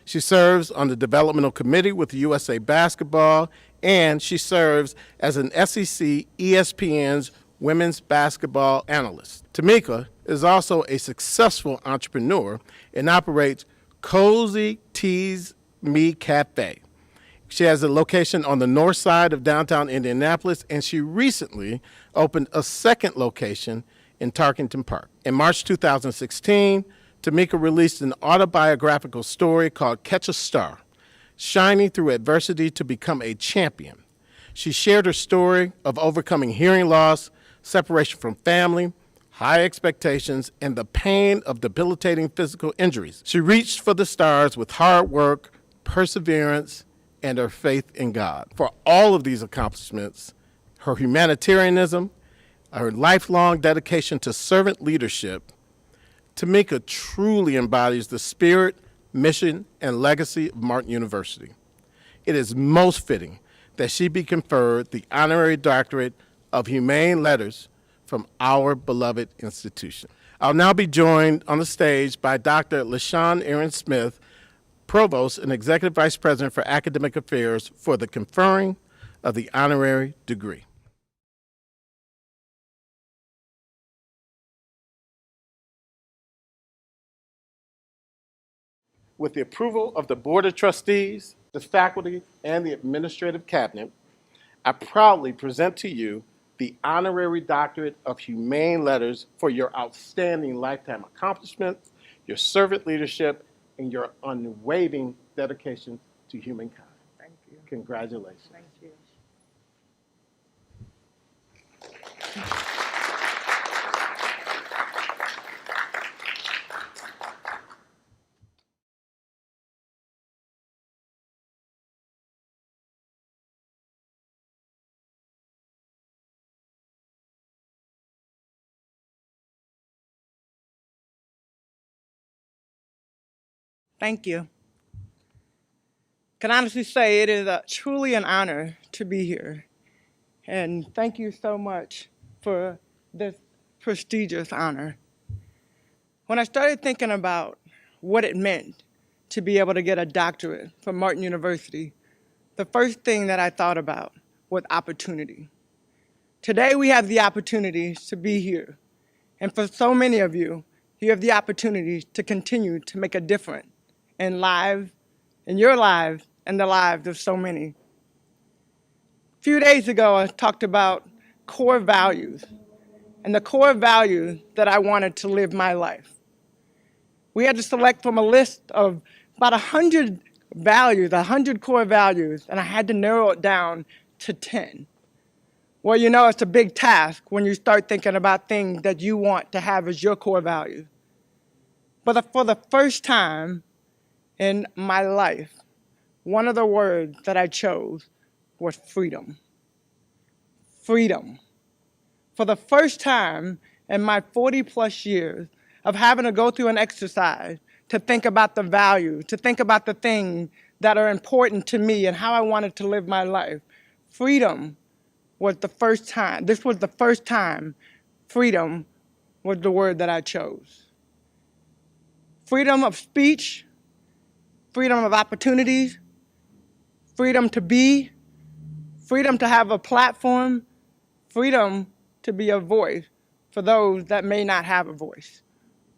She serves on the developmental committee with USA Basketball, and she serves as an SEC ESPN's women's basketball analyst. Tamika is also a successful entrepreneur and operates Cozy Teas Me Cafe. She has a location on the north side of downtown Indianapolis, and she recently opened a second location in Tarkington Park. In March 2016, Tamika released an autobiographical story called Catch a Star, Shining Through Adversity to Become a Champion. She shared her story of overcoming hearing loss, separation from family, high expectations, and the pain of debilitating physical injuries. She reached for the stars with hard work, perseverance, and her faith in God. For all of these accomplishments, her humanitarianism, her lifelong dedication to servant leadership, Tamika truly embodies the spirit, mission, and legacy of Martin University. It is most fitting that she be conferred the Honorary Doctorate of Humane Letters from our beloved institution. I'll now be joined on the stage by Dr. LaShawn Aaron Smith, Provost and Executive Vice President for Academic Affairs, for the conferring of the honorary degree. With the approval of the Board of Trustees, the faculty, and the administrative cabinet, I proudly present to you the Honorary Doctorate of Humane Letters for your outstanding lifetime accomplishments, your servant leadership, and your unwavering dedication to humankind. Thank you. Congratulations. Thank you. Thank you. Can honestly say it is truly an honor to be here. And thank you so much for this prestigious honor. When I started thinking about what it meant to be able to get a doctorate from Martin University, the first thing that I thought about was opportunity. Today we have the opportunity to be here. And for so many of you, you have the opportunity to continue to make a difference in your lives, and the lives of so many. A few days ago, I talked about core values and the core values that I wanted to live my life. We had to select from a list of about 100 values, 100 core values, and I had to narrow it down to 10. Well, you know, it's a big task when you start thinking about things that you want to have as your core values. But for the first time in my life, one of the words that I chose was freedom. Freedom. For the first time in my 40-plus years of having to go through an exercise to think about the values, to think about the things that are important to me and how I wanted to live my life, freedom was the first time. This was the first time freedom was the word that I chose. Freedom of speech, freedom of opportunities, freedom to be, freedom to have a platform, freedom to be a voice for those that may not have a voice,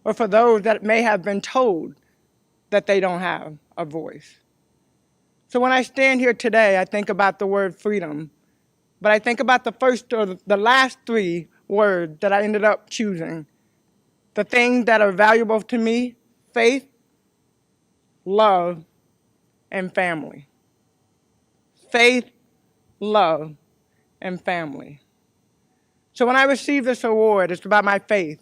or for those that may have been told that they don't have a voice. So when I stand here today, I think about the word freedom, but I think about the first or the last three words that I ended up choosing. The things that are valuable to me: faith, love, and family. Faith, love, and family. So when I received this award, it's about my faith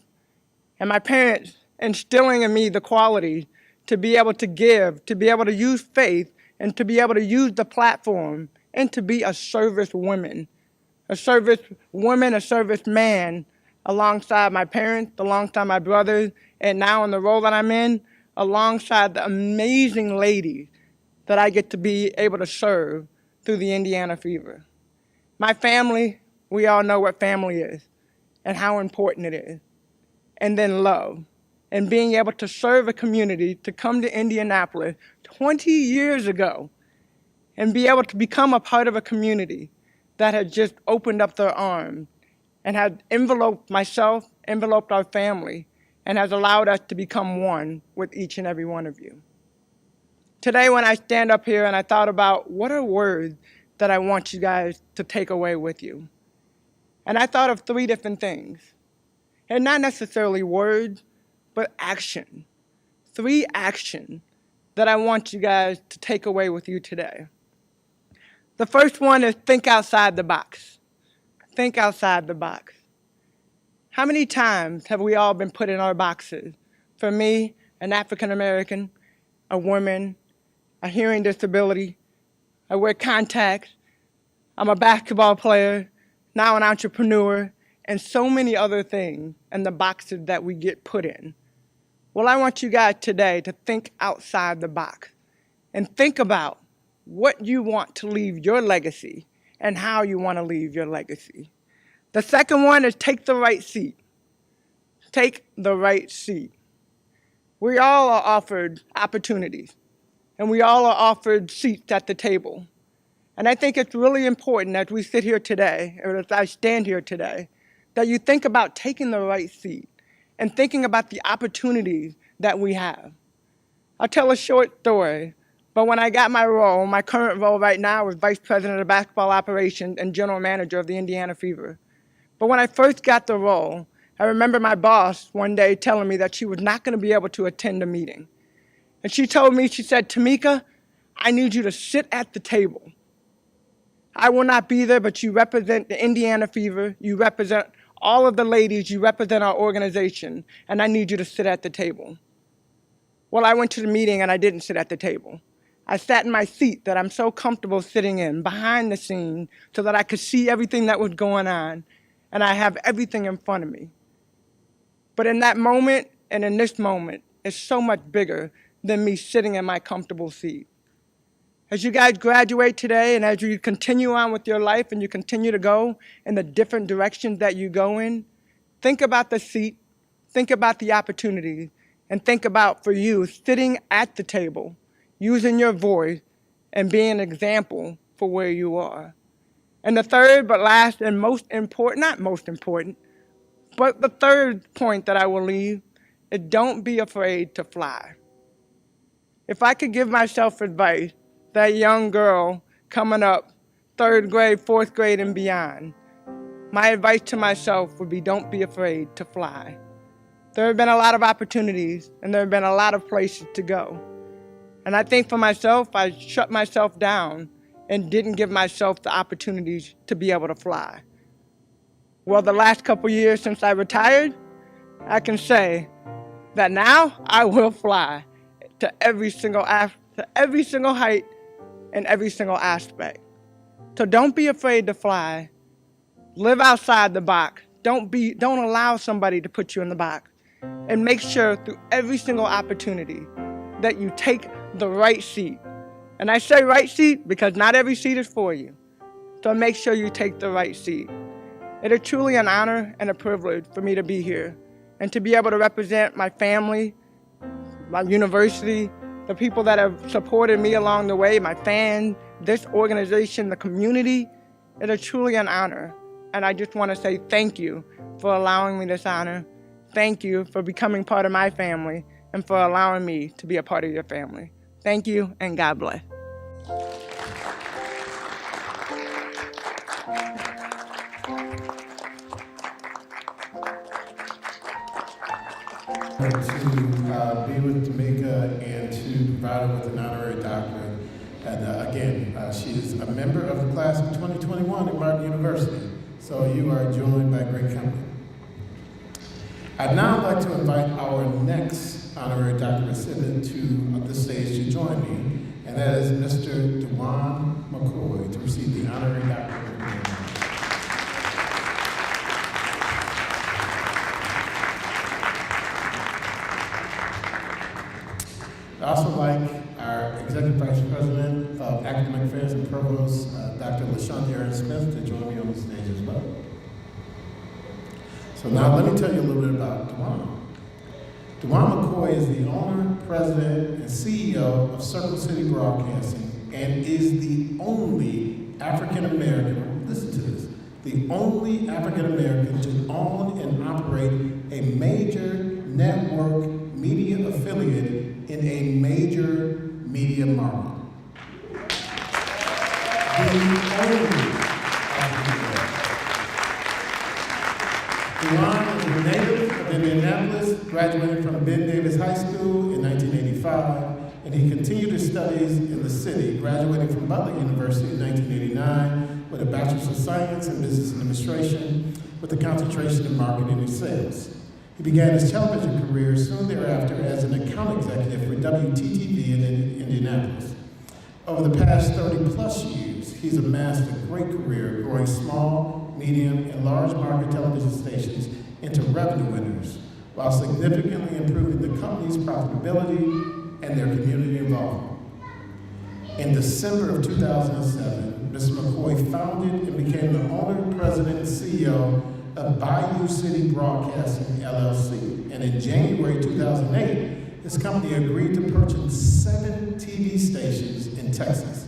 and my parents instilling in me the quality to be able to give, to be able to use faith, and to be able to use the platform, and to be a service woman, a service man, alongside my parents, alongside my brothers, and now in the role that I'm in, alongside the amazing ladies that I get to be able to serve through the Indiana Fever. My family, we all know what family is and how important it is. And then love, and being able to serve a community, to come to Indianapolis 20 years ago and be able to become a part of a community that had just opened up their arms and had enveloped myself, enveloped our family, and has allowed us to become one with each and every one of you. Today, when I stand up here and I thought about what are words that I want you guys to take away with you, and I thought of three different things. And not necessarily words, but action. 3 actions that I want you guys to take away with you today. The first one is think outside the box. Think outside the box. How many times have we all been put in our boxes? For me, an African American, a woman, a hearing disability, I wear contacts, I'm a basketball player, now an entrepreneur, and so many other things and the boxes that we get put in. Well, I want you guys today to think outside the box and think about what you want to leave your legacy and how you want to leave your legacy. The second one is take the right seat. Take the right seat. We all are offered opportunities, and we all are offered seats at the table. And I think it's really important as we sit here today, or as I stand here today, that you think about taking the right seat and thinking about the opportunities that we have. I'll tell a short story, but when I got my role, my current role right now is Vice President of Basketball Operations and General Manager of the Indiana Fever. But when I first got the role, I remember my boss one day telling me that she was not going to be able to attend a meeting. And she told me, she said, "Tamika, I need you to sit at the table. I will not be there, but you represent the Indiana Fever, you represent all of the ladies, you represent our organization, and I need you to sit at the table." Well, I went to the meeting and I didn't sit at the table. I sat in my seat that I'm so comfortable sitting in, behind the scene, so that I could see everything that was going on, and I have everything in front of me. But in that moment, and in this moment, it's so much bigger than me sitting in my comfortable seat. As you guys graduate today and as you continue on with your life and you continue to go in the different directions that you go in, think about the seat, think about the opportunities, and think about, for you, sitting at the table, using your voice, and being an example for where you are. And the third but last and most important, not most important, but the third point that I will leave is don't be afraid to fly. If I could give myself advice, that young girl coming up, 3rd grade, 4th grade, and beyond, my advice to myself would be don't be afraid to fly. There have been a lot of opportunities, and there have been a lot of places to go. And I think for myself, I shut myself down and didn't give myself the opportunities to be able to fly. Well, the last couple years since I retired, I can say that now I will fly to every single height and every single aspect. So don't be afraid to fly. Live outside the box. Don't allow somebody to put you in the box. And make sure through every single opportunity that you take the right seat. And I say right seat because not every seat is for you. So make sure you take the right seat. It is truly an honor and a privilege for me to be here and to be able to represent my family, my university, the people that have supported me along the way, my fans, this organization, the community. It is truly an honor. And I just want to say thank you for allowing me this honor. Thank you for becoming part of my family and for allowing me to be a part of your family. Thank you and God bless. To be with Tamika and to provide her with an honorary doctorate. And again, she is a member of the class of 2021 at Martin University. So you are joined by great company. I'd now like to invite our next honorary doctorate recipient to the stage to join me, and that is Mr. DuJuan McCoy to receive the honorary doctorate. I'd also like our Executive Vice President of Academic Affairs and Provost, Dr. LaShonda Smith, to join me on the stage as well. So now let me tell you a little bit about DuJuan. DuJuan McCoy is the owner, president, and CEO of Circle City Broadcasting and is the only African-American, listen to this, the only African-American to own and operate a major network media affiliate in a major media market. DuJuan is a native of Indianapolis, graduated from Ben Davis High School in 1985, and he continued his studies in the city, graduating from Butler University in 1989 with a Bachelor of Science in Business Administration with a concentration in marketing and sales. He began his television career soon thereafter as an account executive for WTTV in Indianapolis. Over the past 30-plus years, he's amassed a great career growing small, medium, and large market television stations into revenue winners, while significantly improving the company's profitability and their community involvement. In December of 2007, Mr. McCoy founded and became the owner, president, and CEO of Bayou City Broadcasting, LLC. And in January 2008, his company agreed to purchase 7 TV stations in Texas.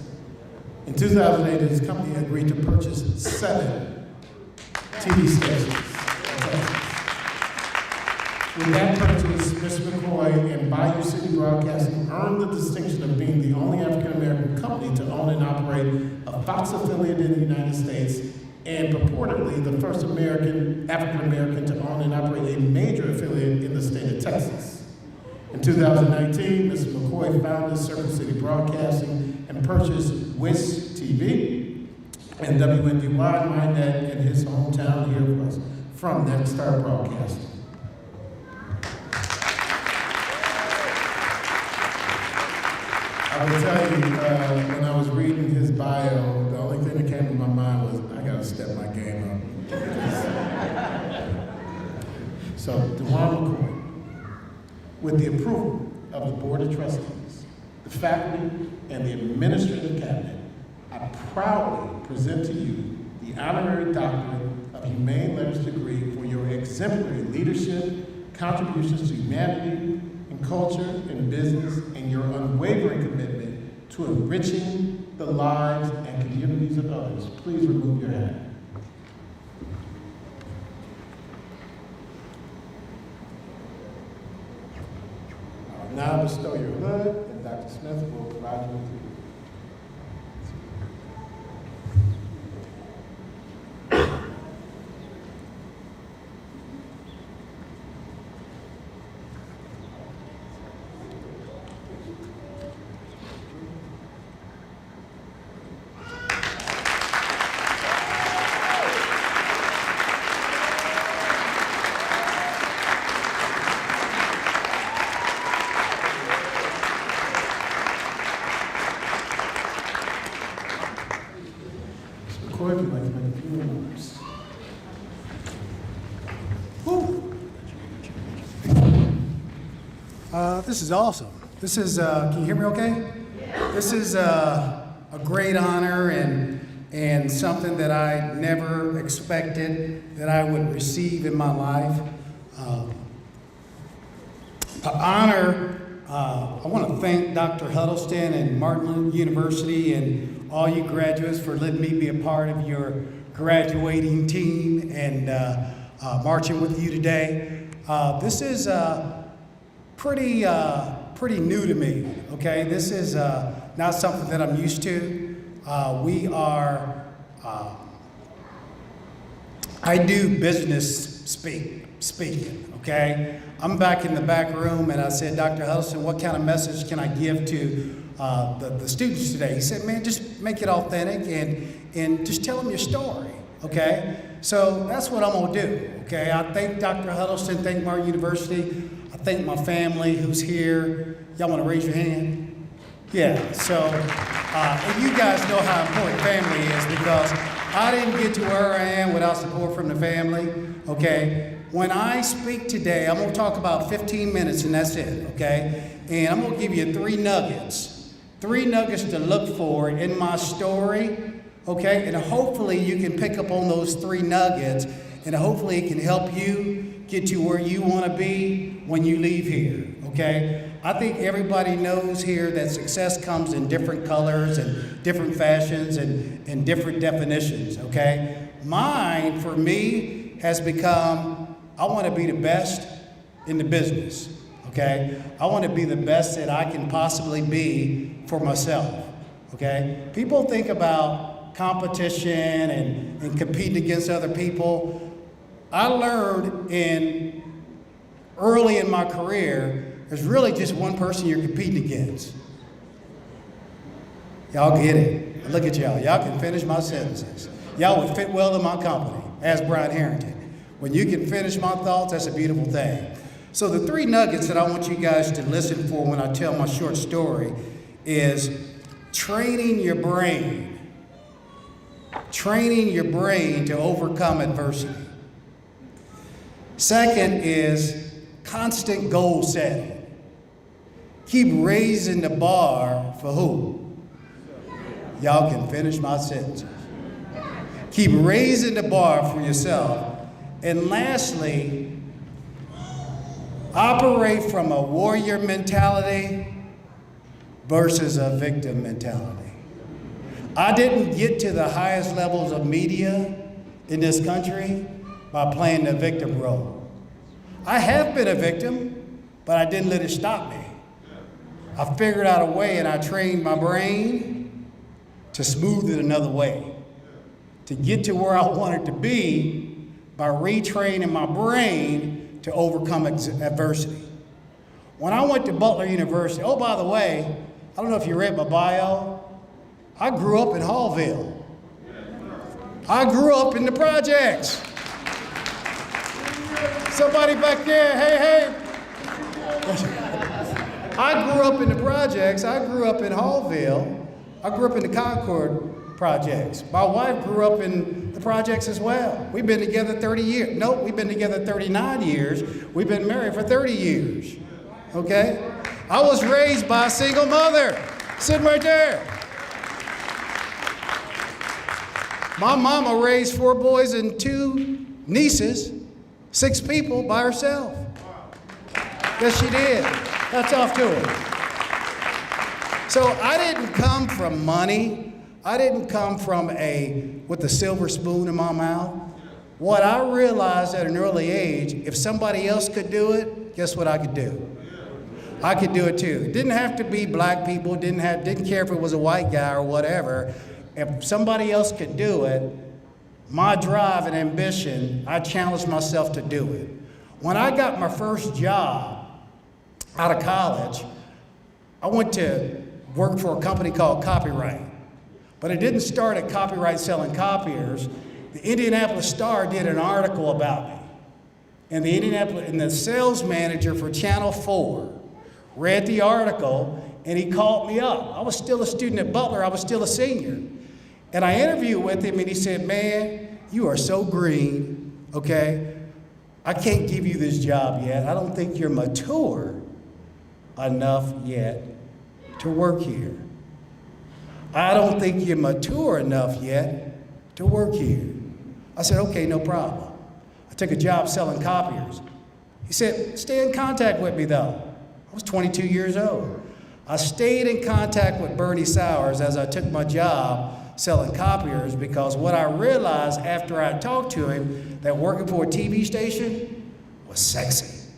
In 2008, his company agreed to purchase 7 TV stations in Texas. With that purchase, Mr. McCoy and Bayou City Broadcasting earned the distinction of being the only African-American company to own and operate a Fox affiliate in the United States and purportedly the first African-American to own and operate a major affiliate in the state of Texas. In 2019, Mr. McCoy founded Circle City Broadcasting and purchased WIS TV and WNDY MyNet in his hometown here from Nexstar Broadcasting. I will tell you, when I was reading his bio, the only thing that came to my mind was, I gotta step my game up. So, DuJuan McCoy, with the approval of the Board of Trustees, the faculty, and the administrative cabinet, I proudly present to you the honorary doctorate of Humane Letters degree for your exemplary leadership, contributions to humanity, and culture and business, and your unwavering commitment to enriching the lives and communities of others. Please remove your hat. I will now bestow your hood, and Dr. Smith will provide you with your This is awesome. This is, can you hear me okay? This is a great honor and something that I never expected that I would receive in my life. The honor, I want to thank Dr. Huddleston and Martin University and all you graduates for letting me be a part of your graduating team and marching with you today. This is pretty new to me, okay? This is not something that I'm used to. I do business speaking, okay? I'm back in the back room and I said, Dr. Huddleston, what kind of message can I give to the students today? He said, man, just make it authentic and just tell them your story, okay? So that's what I'm gonna do, okay? I thank Dr. Huddleston, thank Martin University, I thank my family who's here. Y'all wanna raise your hand? Yeah, so, and you guys know how important family is because I didn't get to where I am without support from the family, okay? When I speak today, I'm gonna talk about 15 minutes and that's it, okay? And I'm gonna give you three nuggets to look for in my story, okay? And hopefully you can pick up on those three nuggets and hopefully it can help you get to where you wanna be when you leave here, okay? I think everybody knows here that success comes in different colors and different fashions and different definitions, okay? Mine, for me, has become, I want to be the best in the business, okay? I want to be the best that I can possibly be for myself, okay? People think about competition and competing against other people. I learned early in my career, there's really just one person you're competing against. Y'all get it. Look at y'all. Y'all can finish my sentences. Y'all would fit well in my company, as Brian Harrington. When you can finish my thoughts, that's a beautiful thing. So the three nuggets that I want you guys to listen for when I tell my short story is training your brain. Training your brain to overcome adversity. Second is constant goal setting. Keep raising the bar for who? Y'all can finish my sentences. Keep raising the bar for yourself. And lastly, operate from a warrior mentality versus a victim mentality. I didn't get to the highest levels of media in this country by playing the victim role. I have been a victim, but I didn't let it stop me. I figured out a way and I trained my brain to smooth it another way, to get to where I wanted to be by retraining my brain to overcome adversity. When I went to Butler University, oh, by the way, I don't know if you read my bio, I grew up in Hallville. I grew up in the projects. Somebody back there, hey. I grew up in the projects. I grew up in Hallville. I grew up in the Concord projects. My wife grew up in the projects as well. We've been together 30 years. Nope, we've been together 39 years. We've been married for 30 years, okay? I was raised by a single mother, sitting right there. My mama raised 4 boys and 2 nieces, 6 people by herself. Yes, she did. That's off to her. So I didn't come from money. I didn't come from with a silver spoon in my mouth. What I realized at an early age, if somebody else could do it, guess what I could do? I could do it too. It didn't have to be black people, didn't care if it was a white guy or whatever. If somebody else could do it, my drive and ambition, I challenged myself to do it. When I got my first job out of college, I went to work for a company called Copyright. But it didn't start at Copyright selling copiers. The Indianapolis Star did an article about me. And the sales manager for Channel 4 read the article and he called me up. I was still a student at Butler, I was still a senior. And I interviewed with him and he said, man, you are so green, okay? I can't give you this job yet. I don't think you're mature enough yet to work here. I don't think you're mature enough yet to work here. I said, okay, no problem. I took a job selling copiers. He said, stay in contact with me though. I was 22 years old. I stayed in contact with Bernie Sowers as I took my job selling copiers, because what I realized after I talked to him, that working for a TV station was sexy.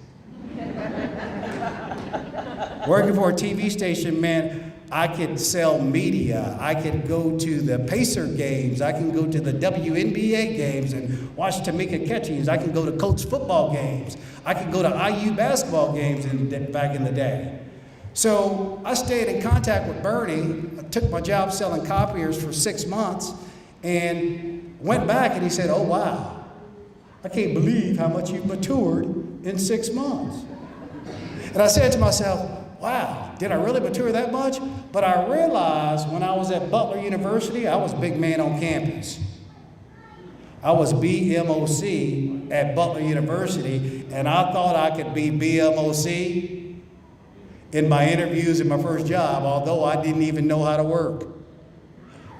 Working for a TV station meant I could sell media. I could go to the Pacer games. I can go to the WNBA games and watch Tamika Catchings. I can go to Colts football games. I could go to IU basketball games back in the day. So I stayed in contact with Bernie. I took my job selling copiers for 6 months and went back, and he said, oh wow, I can't believe how much you've matured in 6 months. And I said to myself, wow, did I really mature that much? But I realized when I was at Butler University, I was big man on campus. I was BMOC at Butler University, and I thought I could be BMOC in my interviews in my first job, although I didn't even know how to work.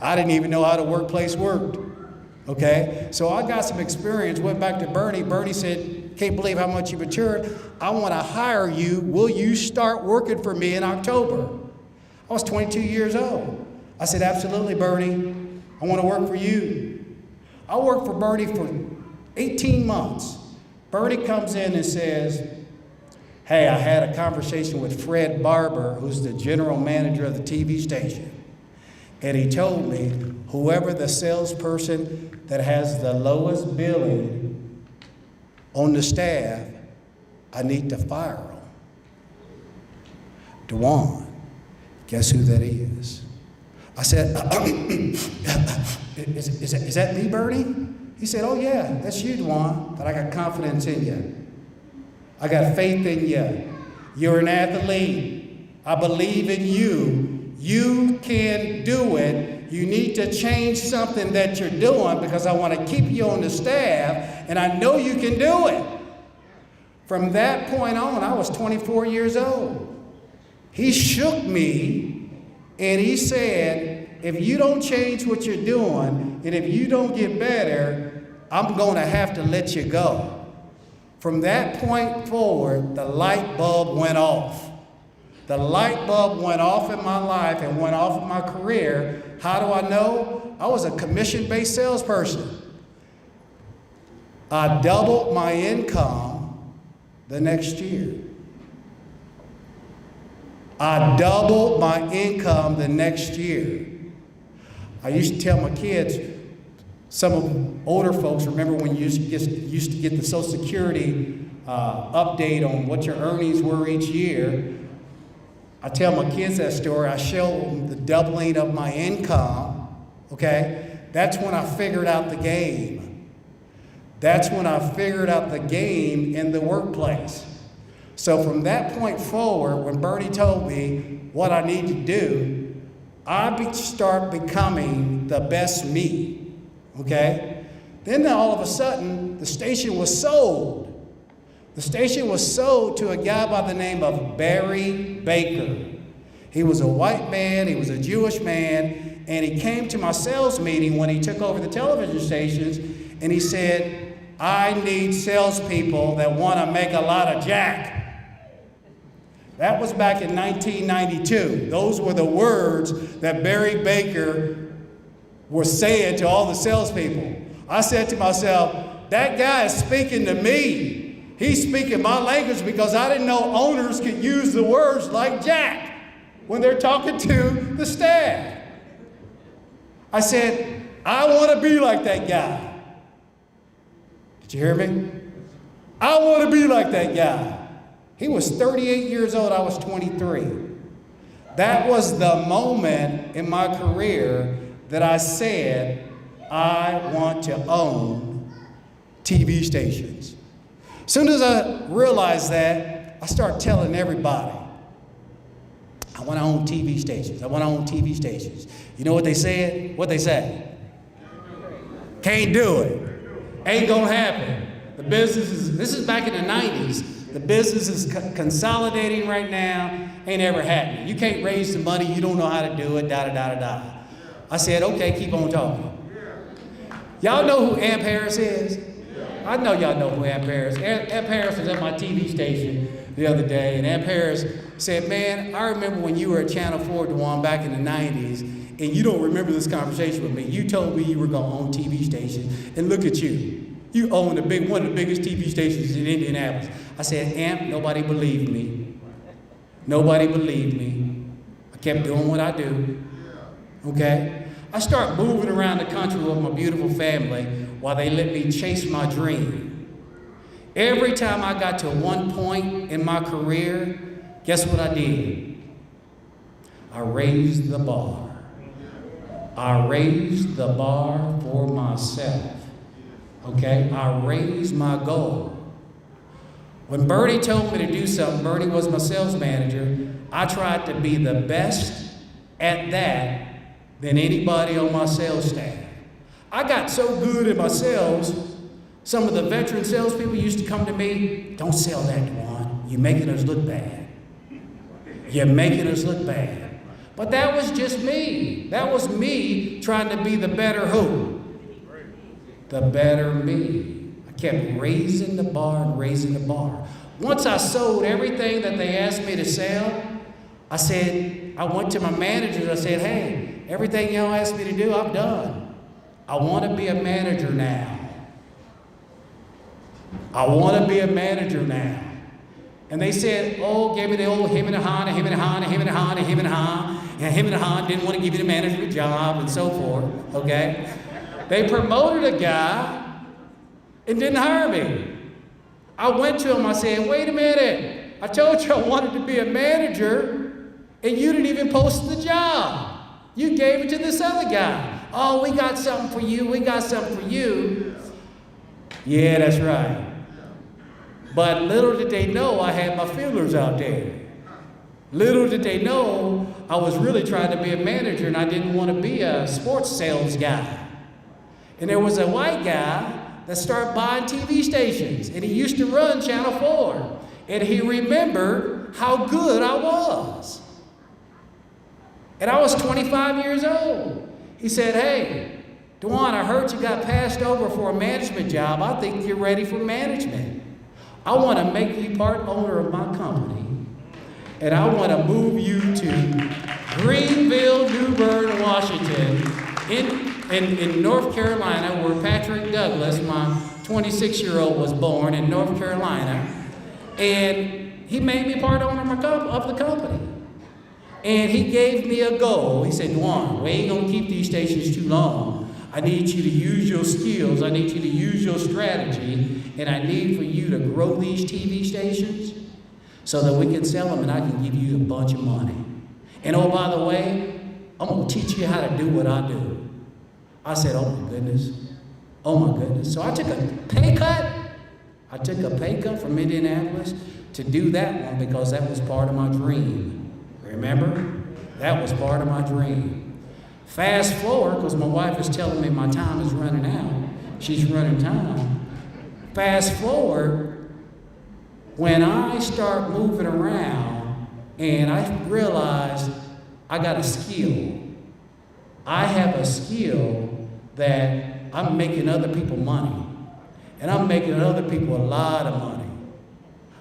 I didn't even know how the workplace worked, okay? So I got some experience, went back to Bernie. Bernie said, can't believe how much you matured. I want to hire you. Will you start working for me in October? I was 22 years old. I said, absolutely, Bernie. I want to work for you. I worked for Bernie for 18 months. Bernie comes in and says, hey, I had a conversation with Fred Barber, who's the general manager of the TV station. And he told me, whoever the salesperson that has the lowest billing on the staff, I need to fire him. DuJuan, guess who that is? I said, is that me, Bernie? He said, oh yeah, that's you, DuJuan, but I got confidence in you. I got faith in you. You're an athlete. I believe in you. You can do it. You need to change something that you're doing, because I want to keep you on the staff, and I know you can do it. From that point on, I was 24 years old. He shook me, and he said, if you don't change what you're doing, and if you don't get better, I'm going to have to let you go. From that point forward, the light bulb went off. The light bulb went off in my life and went off in my career. How do I know? I was a commission-based salesperson. I doubled my income the next year. I doubled my income the next year. I used to tell my kids, some of older folks remember when you used to get the Social Security update on what your earnings were each year. I tell my kids that story. I show them the doubling of my income, okay? That's when I figured out the game. That's when I figured out the game in the workplace. So from that point forward, when Bernie told me what I need to do, I start becoming the best me, okay? Then all of a sudden, the station was sold. The station was sold to a guy by the name of Barry Baker. He was a white man, he was a Jewish man, and he came to my sales meeting when he took over the television stations, and he said, I need salespeople that want to make a lot of jack. That was back in 1992. Those were the words that Barry Baker was saying to all the salespeople. I said to myself, that guy is speaking to me. He's speaking my language, because I didn't know owners could use the words like jack when they're talking to the staff. I said, I want to be like that guy. Did you hear me? I want to be like that guy. He was 38 years old, I was 23. That was the moment in my career that I said, I want to own TV stations. As soon as I realized that, I started telling everybody, I want to own TV stations. I want to own TV stations. You know what they said? What they say? Can't do it. Ain't gonna happen. The business is, this is back in the 90s. The business is consolidating right now, ain't ever happening. You can't raise the money, you don't know how to do it, da-da-da-da-da. I said, okay, keep on talking. Y'all know who Amp Harris is? I know y'all know who Amp Harris is. Amp Harris was at my TV station the other day, and Amp Harris said, man, I remember when you were at Channel 4, DuJuan, back in the 90s, and you don't remember this conversation with me. You told me you were going to own TV stations, and look at you. You own one of the biggest TV stations in Indianapolis. I said, Amp, nobody believed me. Nobody believed me. I kept doing what I do. Okay? I start moving around the country with my beautiful family while they let me chase my dream. Every time I got to one point in my career, guess what I did? I raised the bar. I raised the bar for myself. Okay? I raised my goal. When Bertie told me to do something, Bertie was my sales manager, I tried to be the best at that than anybody on my sales staff. I got so good at my sales, some of the veteran salespeople used to come to me, don't sell that, DuJuan. You're making us look bad. You're making us look bad. But that was just me. That was me trying to be the better who? The better me. I kept raising the bar and raising the bar. Once I sold everything that they asked me to sell, I went to my managers, I said, hey, everything y'all asked me to do, I've done. I want to be a manager now. I want to be a manager now. And they said, oh, gave me the old him and a han, and him and a han, and him and a han, and him and a han, and him and a han didn't want to give you the management job, and so forth, okay? They promoted a guy and didn't hire me. I went to him, I said, wait a minute, I told you I wanted to be a manager, and you didn't even post the job. You gave it to this other guy. Oh, we got something for you, we got something for you. Yeah, that's right. But little did they know I had my feelers out there. Little did they know I was really trying to be a manager and I didn't want to be a sports sales guy. And there was a white guy that started buying TV stations, and he used to run Channel 4. And he remembered how good I was. And I was 25 years old. He said, hey, DuJuan, I heard you got passed over for a management job. I think you're ready for management. I want to make you part owner of my company. And I want to move you to Greenville, New Bern, Washington, in North Carolina, where Patrick Douglas, my 26-year-old, was born in North Carolina. And he made me part owner of the company. And he gave me a goal. He said, DuJuan, we ain't gonna keep these stations too long. I need you to use your skills, I need you to use your strategy, and I need for you to grow these TV stations so that we can sell them and I can give you a bunch of money. And oh, by the way, I'm gonna teach you how to do what I do. I said, oh my goodness, oh my goodness. So I took a pay cut. I took a pay cut from Indianapolis to do that one because that was part of my dream. Remember? That was part of my dream. Fast forward, because my wife is telling me my time is running out. She's running time. Fast forward, when I start moving around and I realize I got a skill. I have a skill that I'm making other people money. And I'm making other people a lot of money.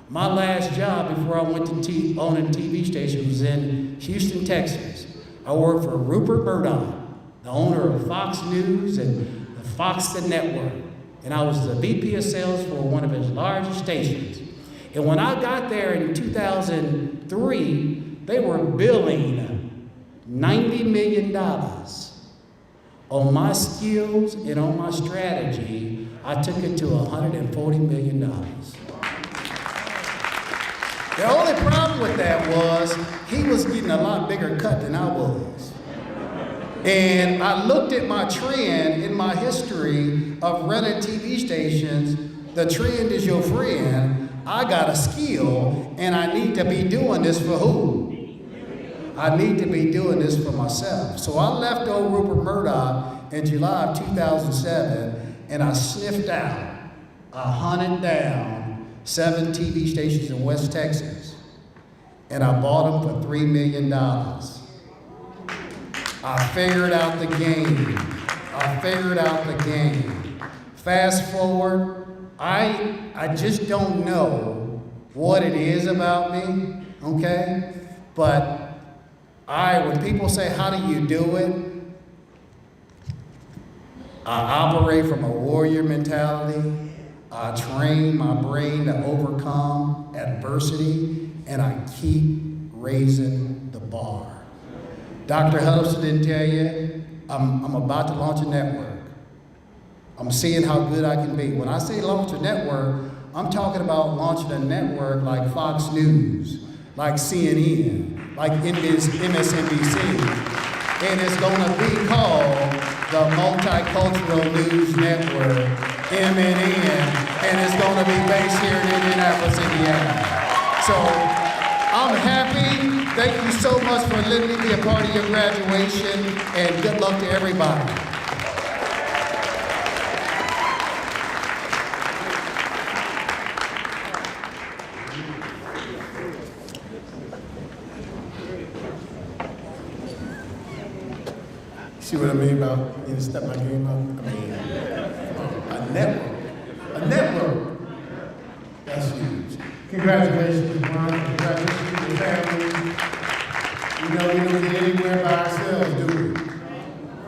My last job before I went to owning a TV station was in Houston, Texas. I worked for Rupert Murdoch, the owner of Fox News and the Fox Network. And I was the VP of sales for one of his largest stations. And when I got there in 2003, they were billing $90 million. On my skills and on my strategy, I took it to $140 million. The only problem with that was he was getting a lot bigger cut than I was. And I looked at my trend in my history of running TV stations. The trend is your friend. I got a skill, and I need to be doing this for who? I need to be doing this for myself. So I left old Rupert Murdoch in July of 2007, and I sniffed out, I hunted down 7 TV stations in West Texas, and I bought them for $3 million. I figured out the game. Fast forward, I just don't know what it is about me, okay? But when people say, how do you do it? I operate from a warrior mentality. I train my brain to overcome adversity, and I keep raising the bar. Dr. Huddleston didn't tell you, I'm about to launch a network. I'm seeing how good I can be. When I say launch a network, I'm talking about launching a network like Fox News, like CNN, like MSNBC, and it's gonna be called the Multicultural News Network, MNN, and it's gonna be based here in Indianapolis, Indiana. So I'm happy. Thank you so much for letting me be a part of your graduation, and good luck to everybody. See what I mean about you need to step my game up? I mean, a network. That's huge. Congratulations, DuJuan. Congratulations to your family. We don't get anywhere by ourselves, do we?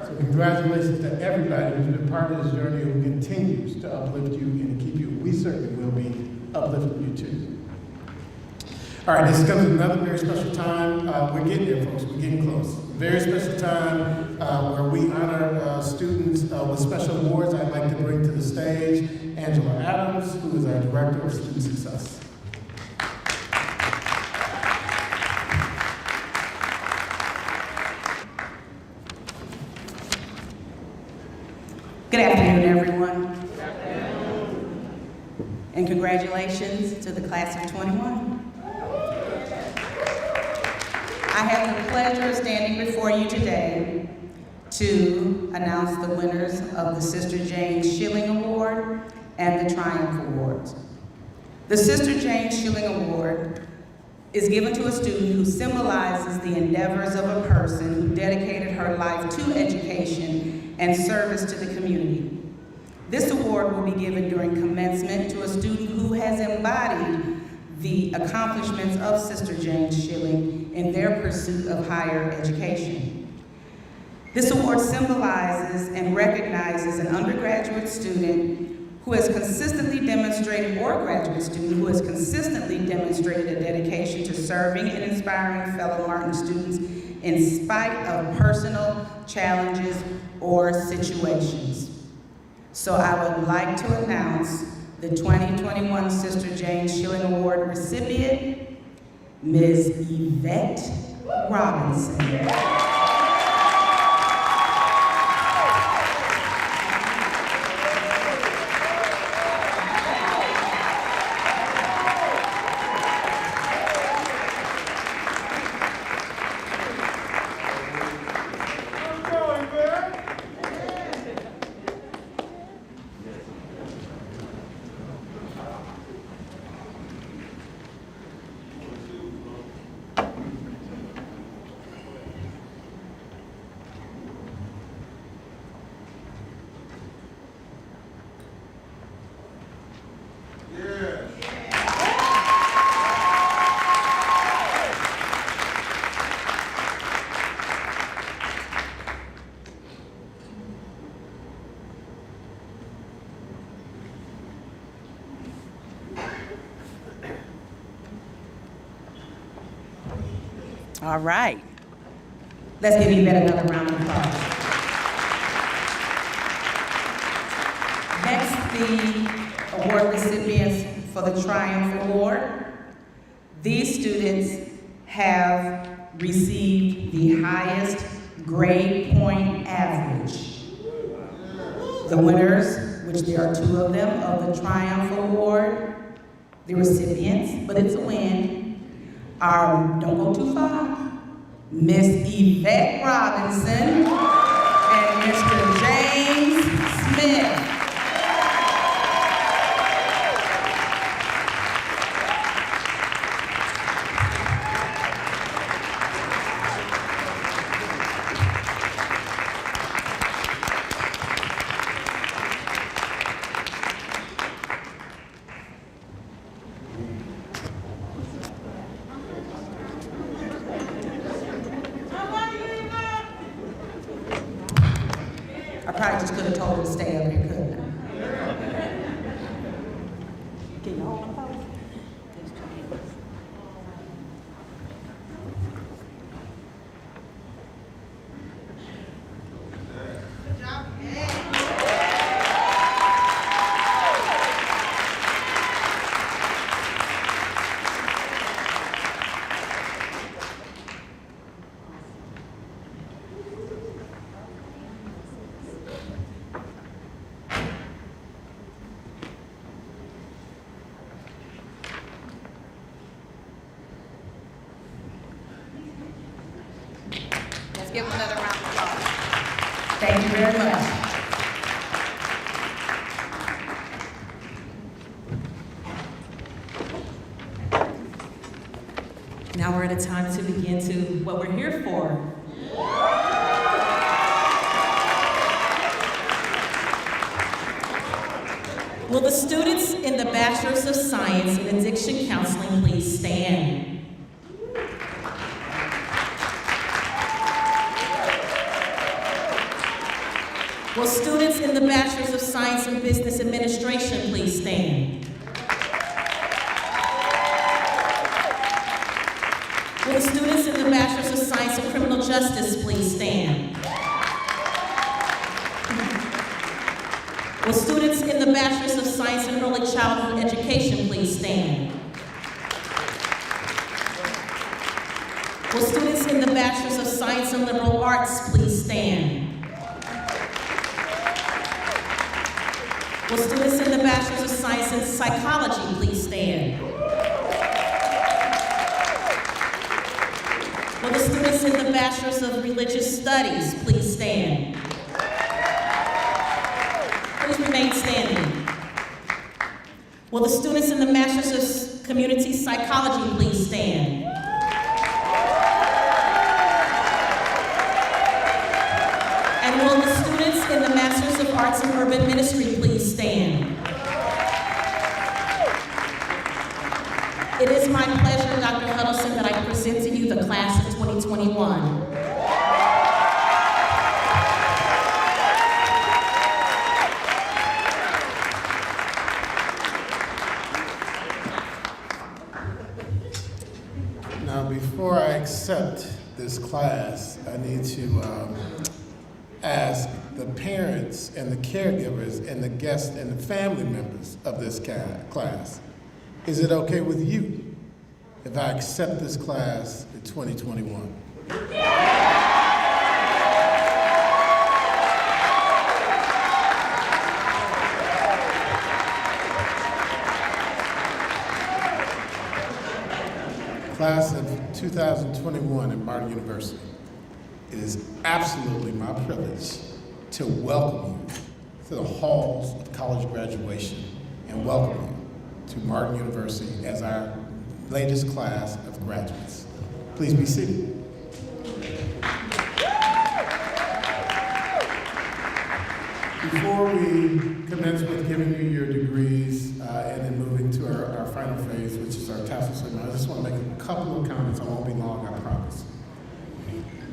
So congratulations to everybody who's been part of this journey, who continues to uplift you and to keep you. We certainly will be uplifting you too. All right, this comes at another very special time. We're getting there, folks. We're getting close. Very special time where we honor students with special awards. I'd like to bring to the stage Angela Adams, who is our Director of Student Success. Good afternoon, everyone. And congratulations to the class of 21. I have the pleasure of standing before you today to announce the winners of the Sister Jane Schilling Award and the Triumph Awards. The Sister Jane Schilling Award is given to a student who symbolizes the endeavors of a person who dedicated her life to education and service to the community. This award will be given during commencement to a student who has embodied the accomplishments of Sister Jane Schilling in their pursuit of higher education. This award symbolizes and recognizes an undergraduate student who has consistently demonstrated, or a graduate student who has consistently demonstrated a dedication to serving and inspiring fellow Martin students in spite of personal challenges or situations. So I would like to announce the 2021 Sister Jane Schilling Award recipient, Ms. Yvette Robinson. All right. Let's give Yvette another round of applause. Next, the award recipients for the Triumph Award. These students have received the highest grade point average. The winners, which there are 2 of them, of the Triumph Award, the recipients, but it's a win, are, don't go too far, Miss Yvette Robinson and Mr. James Smith. to stay up here, couldn't I? Can you hold them close? Let's give them another round of applause. Thank you very much. Now we're at a time to begin to what we're here for. Will the students in the Bachelor's of Science in Addiction Counseling please stand? Will students in the Bachelor's of Science in Business Administration please stand? Will the students in the Bachelor's of Science in Criminal Justice please stand? Will students in the Bachelor's of Science in Early Childhood Education please stand? Will students in the Bachelor's of Science in Liberal Arts please stand? Will students in the Bachelor's of Science in Psychology please stand? Will the students in the Bachelor's of Religious Studies please stand? Please remain standing. Will the students in the Master's of Community Psychology please stand? And will the students in the Master's of Arts in Urban Ministry please stand? It is my pleasure, Dr. Huddleston, that I present to you the class of 2021. Now, before I accept this class, I need to ask the parents and the caregivers and the guests and the family members of this class, is it okay with you if I accept this class in 2021? Class of 2021 at Martin University, it is absolutely my privilege to welcome you to the halls of college graduation and welcome you to Martin University as our latest class of graduates. Please be seated. Before we commence with giving you your degrees and then moving to our final phase, which is our tassel ceremony, I just want to make a couple of comments. I won't be long, I promise.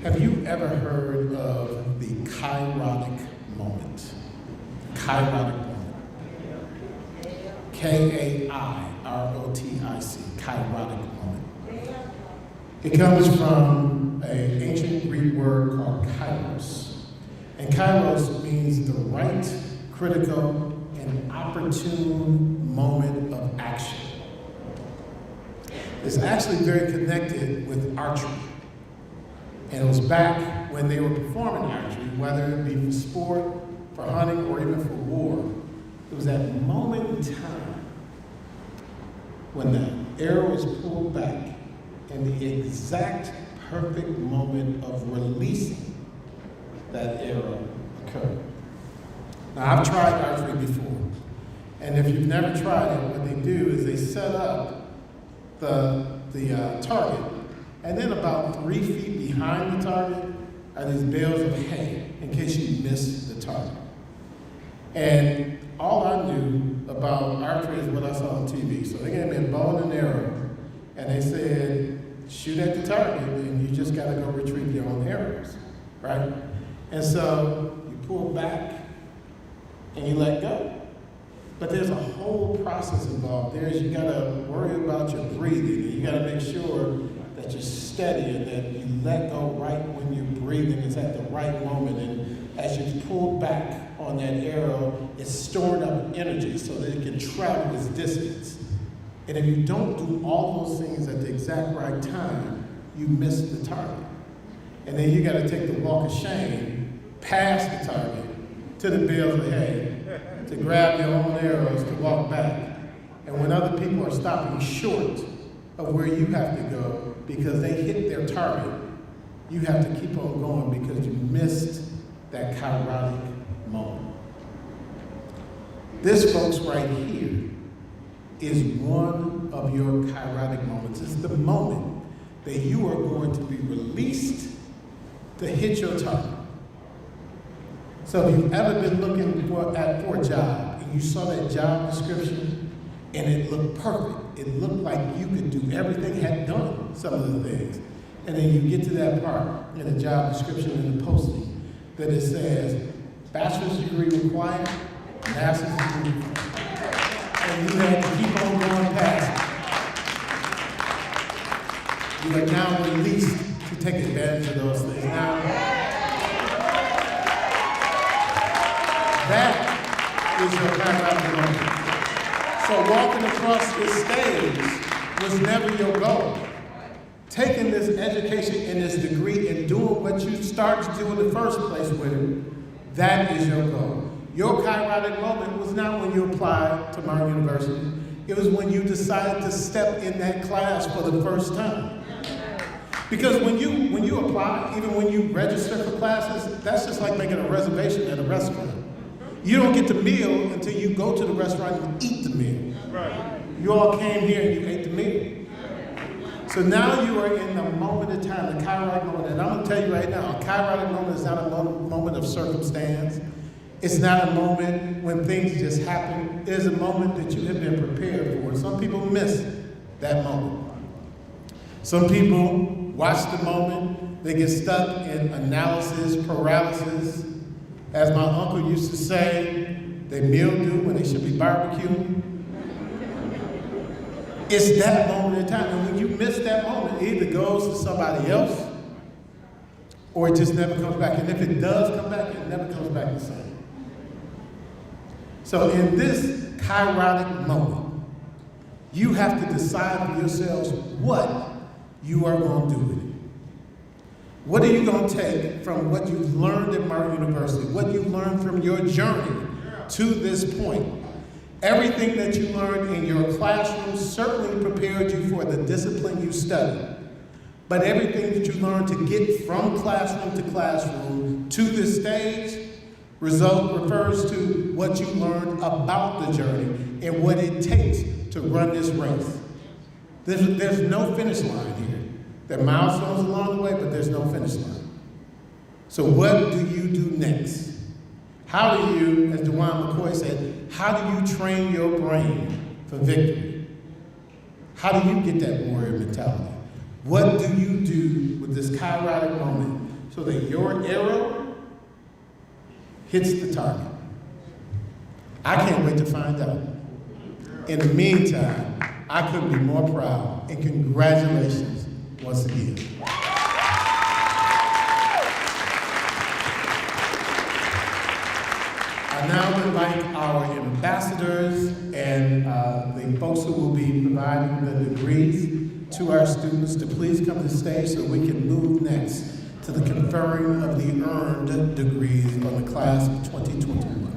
Have you ever heard of the kairotic moment? Kairotic moment. K-A-I-R-O-T-I-C, kairotic moment. It comes from an ancient Greek word called kairos. And kairos means the right, critical, and opportune moment of action. It's actually very connected with archery. And it was back when they were performing archery, whether it be for sport, for hunting, or even for war. It was that moment in time when the arrow was pulled back and the exact perfect moment of releasing that arrow occurred. Now, I've tried archery before, and if you've never tried it, what they do is they set up the target, and then about 3 feet behind the target are these bales of hay in case you miss the target. And all I knew about archery is what I saw on TV. So they gave me a bow and an arrow, and they said, shoot at the target, and you just gotta go retrieve your own arrows, right? And so you pull back, and you let go. But there's a whole process involved. You gotta worry about your breathing, and you gotta make sure that you're steady and that you let go right when you're breathing is at the right moment. And as you pull back on that arrow, it's stored up energy so that it can travel this distance. And if you don't do all those things at the exact right time, you miss the target. And then you gotta take the walk of shame past the target to the bales of hay, to grab your own arrows, to walk back. And when other people are stopping short of where you have to go because they hit their target, you have to keep on going because you missed that kairotic moment. This, folks, right here is one of your kairotic moments. It's the moment that you are going to be released to hit your target. So if you've ever been looking for a job and you saw that job description and it looked perfect, it looked like you could do everything, had done some of the things, and then you get to that part in the job description in the posting that it says, bachelor's degree required, master's degree required. And you had to keep on going past it. You are now released to take advantage of those things. Now, that is your kairotic moment. So walking across this stage was never your goal. Taking this education and this degree and doing what you started to do in the first place with it, that is your goal. Your kairotic moment was not when you applied to Martin University. It was when you decided to step in that class for the first time. Because when you apply, even when you register for classes, that's just like making a reservation at a restaurant. You don't get the meal until you go to the restaurant and eat the meal. Right. You all came here and you ate the meal. So now you are in the moment of time, the kairotic moment. And I'm going to tell you right now, a kairotic moment is not a moment of circumstance. It's not a moment when things just happen. It is a moment that you have been prepared for. Some people miss that moment. Some people watch the moment. They get stuck in analysis, paralysis. As my uncle used to say, they mildew when they should be barbecuing. It's that moment in time. And when you miss that moment, it either goes to somebody else or it just never comes back. And if it does come back, it never comes back the same. So in this kairotic moment, you have to decide for yourselves what you are going to do with it. What are you going to take from what you've learned at Martin University, what you learned from your journey to this point? Everything that you learned in your classroom certainly prepared you for the discipline you studied. But everything that you learned to get from classroom to classroom to this stage refers to what you learned about the journey and what it takes to run this race. There's no finish line here. There are milestones along the way, but there's no finish line. So what do you do next? How do you, as DuJuan McCoy said, how do you train your brain for victory? How do you get that warrior mentality? What do you do with this kairotic moment so that your arrow hits the target? I can't wait to find out. In the meantime, I couldn't be more proud, and congratulations once again. I now invite our ambassadors and the folks who will be providing the degrees to our students to please come to the stage so we can move next to the conferring of the earned degrees on the class of 2021.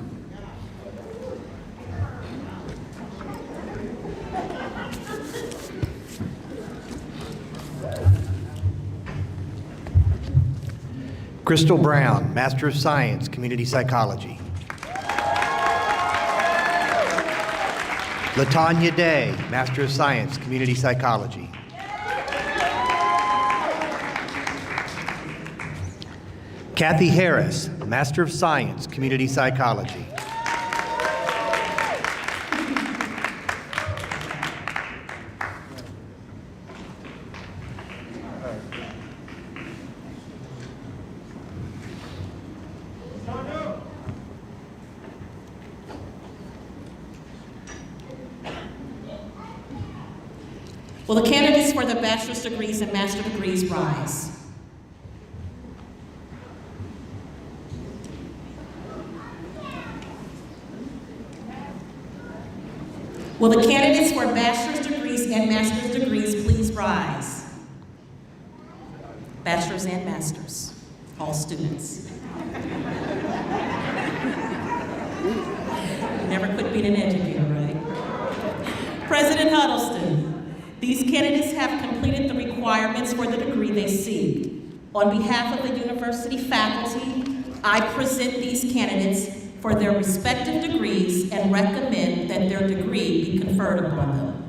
Crystal Brown, Master of Science, Community Psychology. LaTanya Day, Master of Science, Community Psychology. Kathy Harris, Master of Science, Community Psychology. Will the candidates for the bachelor's degrees and master's degrees rise? Will the candidates for bachelor's degrees and master's degrees please rise? Bachelor's and master's, all students. Never quit being an educator, right? President Huddleston, these candidates have completed the requirements for the degree they seek. On behalf of the university faculty, I present these candidates for their respective degrees and recommend that their degree be conferred upon them.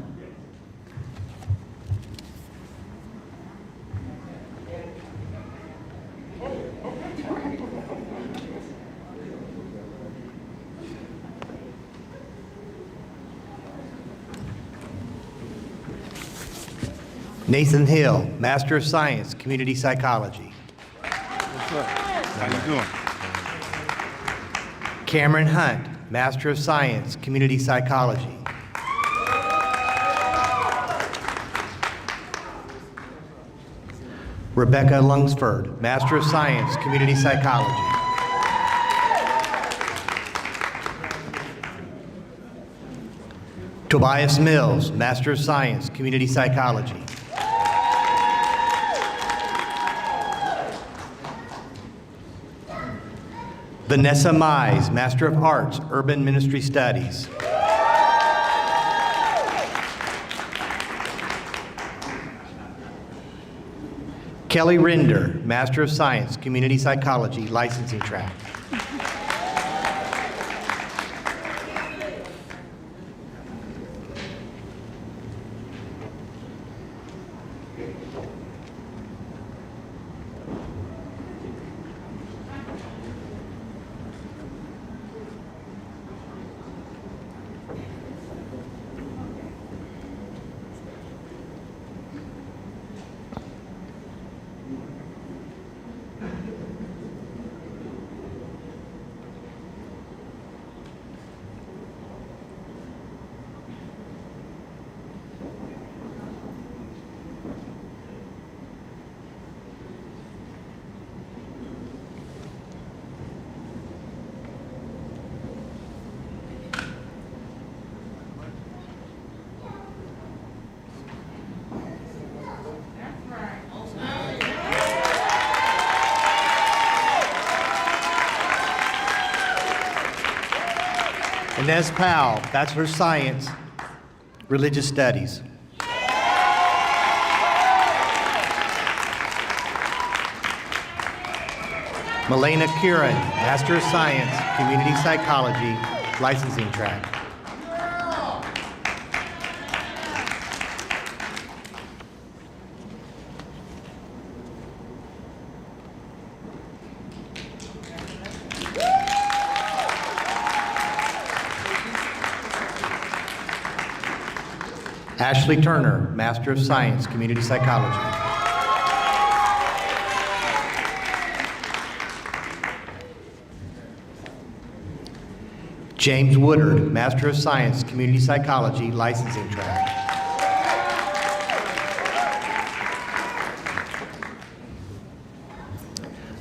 Nathan Hill, Master of Science, Community Psychology. How you doing? Cameron Hunt, Master of Science, Community Psychology. Rebecca Lungsford, Master of Science, Community Psychology. Tobias Mills, Master of Science, Community Psychology. Vanessa Mize, Master of Arts, Urban Ministry Studies. Kelly Rinder, Master of Science, Community Psychology, licensing track. Inez Powell, Bachelor of Science, Religious Studies. Melena Kieran, Master of Science, Community Psychology, licensing track. Ashley Turner, Master of Science, Community Psychology. James Woodard, Master of Science, Community Psychology, licensing track.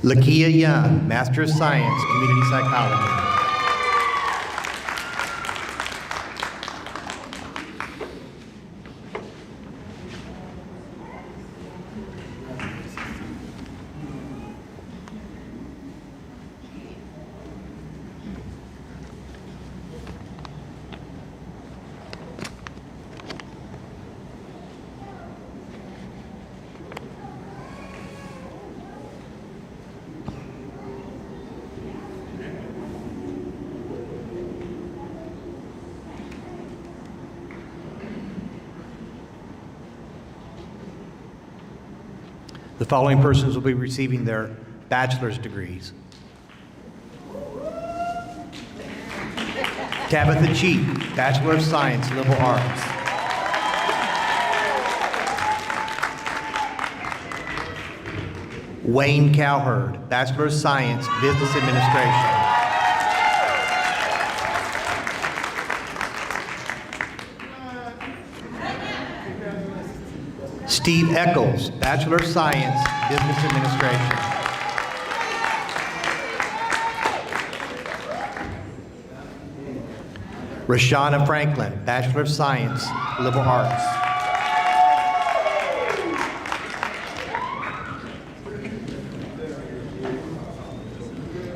Lakia Young, Master of Science, Community Psychology. The following persons will be receiving their bachelor's degrees. Tabitha Cheek, Bachelor of Science, Liberal Arts. Wayne Cowherd, Bachelor of Science, Business Administration. Steve Eccles, Bachelor of Science, Business Administration. Rashana Franklin, Bachelor of Science, Liberal Arts.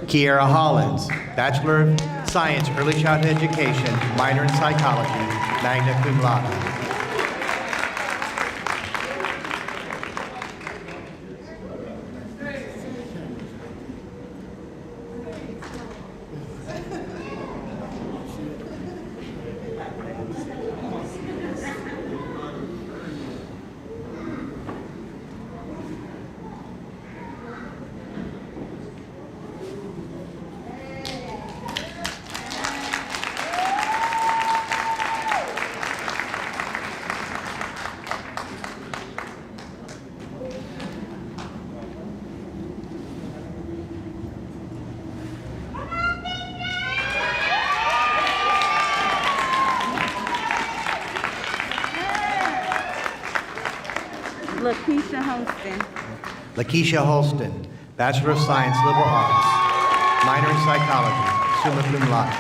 Kiara Hollins, Bachelor of Science, Early Childhood Education, minor in Psychology, magna cum laude. Lakeisha Holston, Bachelor of Science, Liberal Arts, minor in Psychology, summa cum laude.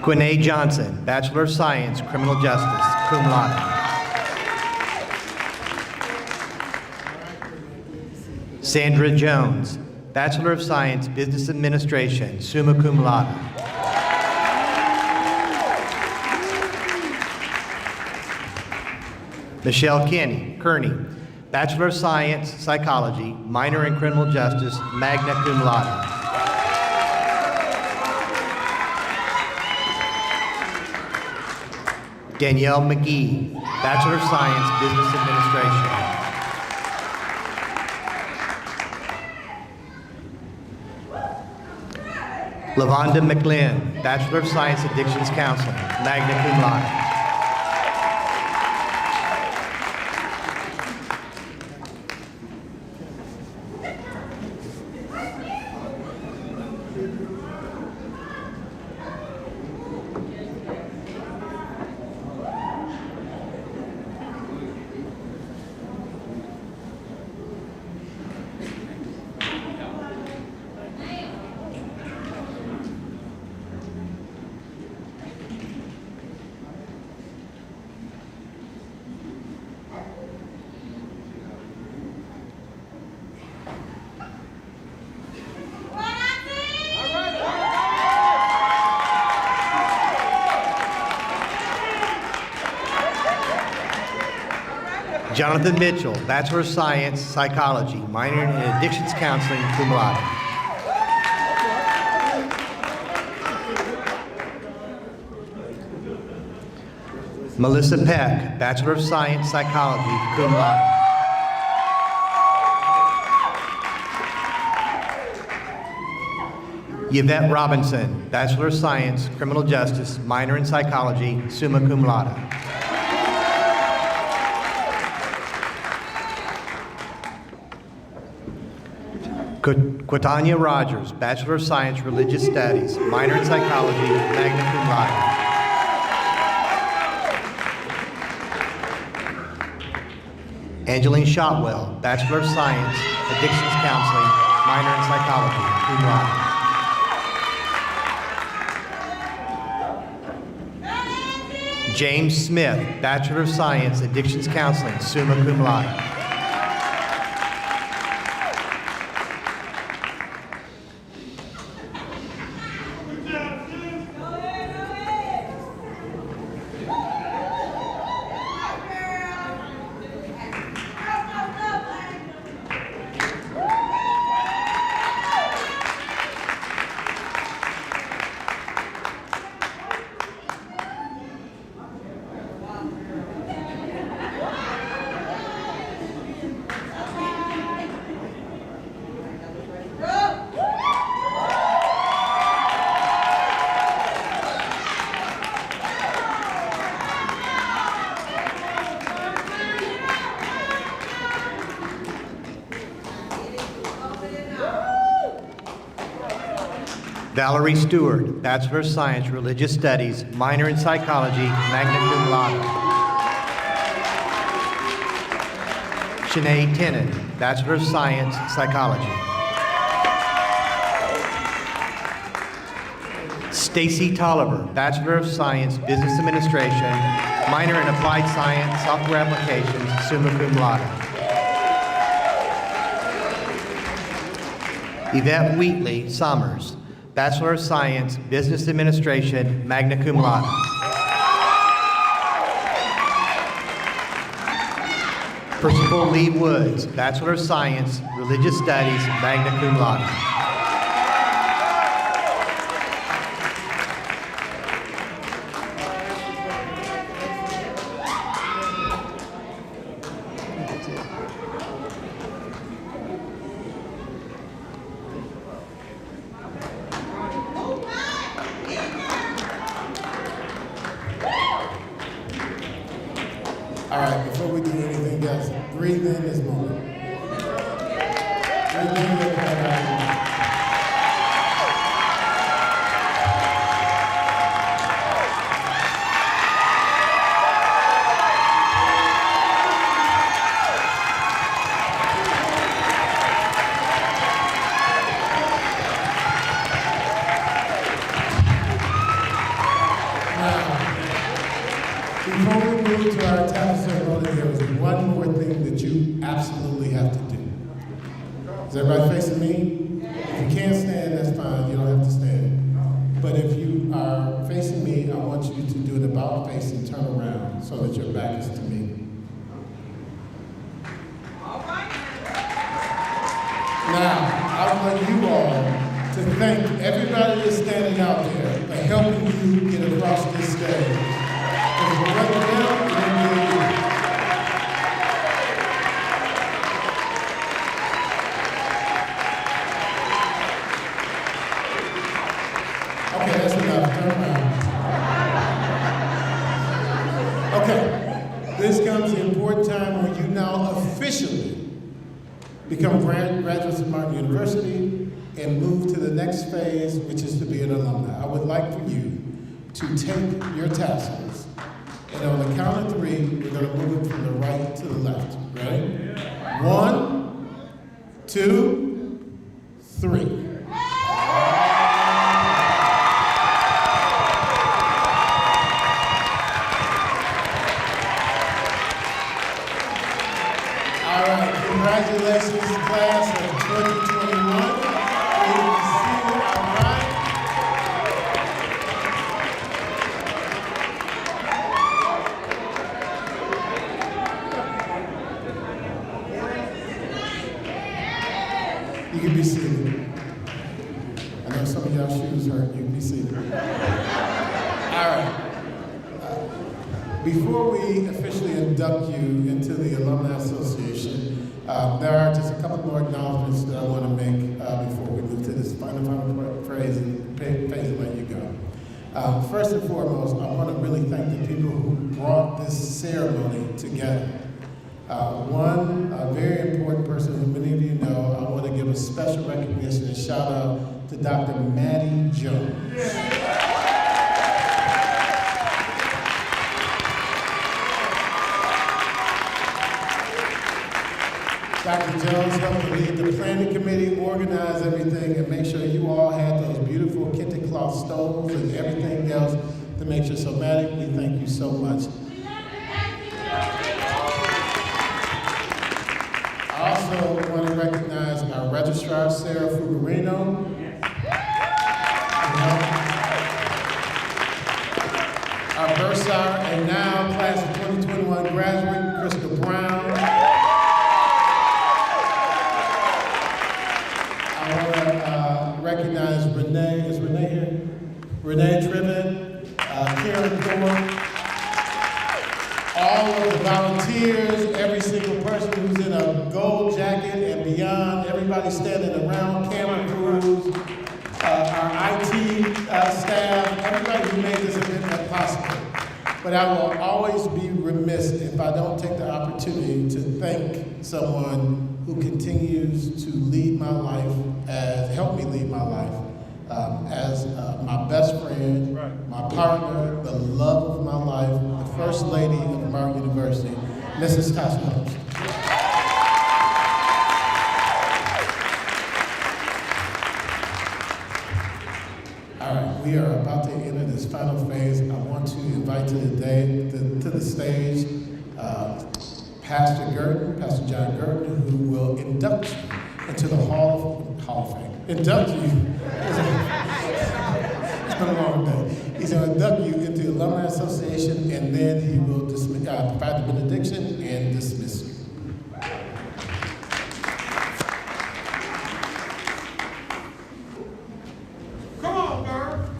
Quinae Johnson, Bachelor of Science, Criminal Justice, cum laude. Sandra Jones, Bachelor of Science, Business Administration, summa cum laude. Michelle Kearney, Bachelor of Science, Psychology, minor in Criminal Justice, magna cum laude. Danielle McGee, Bachelor of Science, Business Administration. Lavonda McLean, Bachelor of Science, Addictions Counseling, magna cum laude. Jonathan Mitchell, Bachelor of Science, Psychology, minor in Addictions Counseling, cum laude. Melissa Peck, Bachelor of Science, Psychology, cum laude. Yvette Robinson, Bachelor of Science, Criminal Justice, minor in Psychology, summa cum laude. Quatanya Rogers, Bachelor of Science, Religious Studies, minor in Psychology, magna cum laude. Angeline Shotwell, Bachelor of Science, Addictions Counseling, minor in Psychology, cum laude. James Smith, Bachelor of Science, Addictions Counseling, summa cum laude. Valerie Stewart, Bachelor of Science, Religious Studies, minor in Psychology, magna cum laude. Shanae Tennant, Bachelor of Science, Psychology. Stacy Tolliver, Bachelor of Science, Business Administration, minor in Applied Science, Software Applications, summa cum laude. Yvette Wheatley Summers, Bachelor of Science, Business Administration, magna cum laude. Percival Lee Woods, Bachelor of Science, Religious Studies, magna cum laude. All right, before we do anything else, breathe in this moment. Breathe in your Before we move to our title ceremony, there is one more thing that you absolutely have to do. Is everybody facing me? If you can't stand, that's fine. You don't have to stand. But if you are facing me, I want you to do an about face and turn around so that your back is to me. Now, I want you all to thank everybody that's standing out there for helping you get across this stage. Okay, that's enough. Turn around. Okay, this comes the important time when you now officially become graduates of Martin University and move to the next phase, which is to be an alumni. I would like for you to take your tassels, and on the count of 3, we're going to move it from the right to the left. Ready? 1, 2, 3. All right, congratulations, class of 2021. All right. You can be seated. I know some of y'all shoes hurt. You can be seated. All right. Before we officially induct you into the Alumni Association, there are just a couple more acknowledgments that I want to make before we move to this final phase and let you go. First and foremost, I want to really thank the people who brought this ceremony together. One very important person who many of you know, I want to give a special recognition and shout out to Dr. Maddie Jones. Dr. Jones helped to lead the planning committee, organize everything, and make sure you all had those beautiful kente cloth stoves and everything else to make sure. So, Maddie, we thank you so much. I also want to recognize our registrar, Sarah Fugarino. Our bursar and now class of 2021 graduate, Krista Brown. I want to recognize Renee. Is Renee here? Renee Trivet, Karen Thorpe, all of the volunteers, every single person who's in a gold jacket and beyond, everybody standing around, camera crews, our IT staff, everybody who made this event possible. But I will always be remiss if I don't take the opportunity to thank someone who continues to lead my life, help me lead my life as my best friend, my partner, the love of my life, the First Lady of Martin University, Mrs. Tasha Huddleston. All right, we are about to enter this final phase. I want to invite to the stage Pastor Gurdon, Pastor John Gurdon, who will induct you into the Hall of Fame. Induct you. It's been a long day. He's going to induct you into the Alumni Association, and then he will provide the benediction and dismiss you. Come on, girl.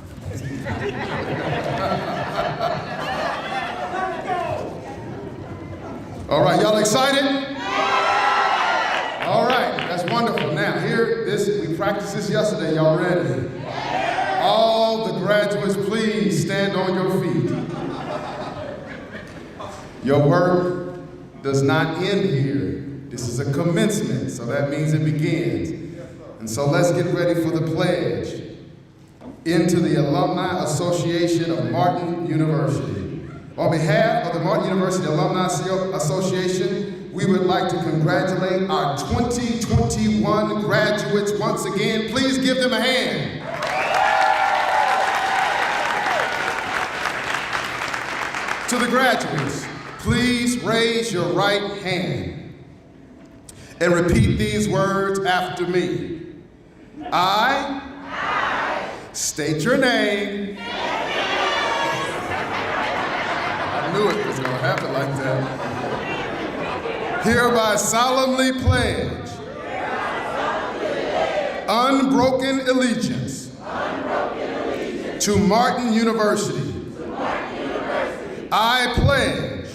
All right, y'all excited? All right, that's wonderful. Now, we practiced this yesterday. Y'all ready? All the graduates, please stand on your feet. Your work does not end here. This is a commencement, so that means it begins. And so let's get ready for the pledge into the Alumni Association of Martin University. On behalf of the Martin University Alumni Association, we would like to congratulate our 2021 graduates once again. Please give them a hand. To the graduates, please raise your right hand and repeat these words after me. I state your name. I knew it was going to happen like that. Hereby solemnly pledge unbroken allegiance to Martin University. I pledge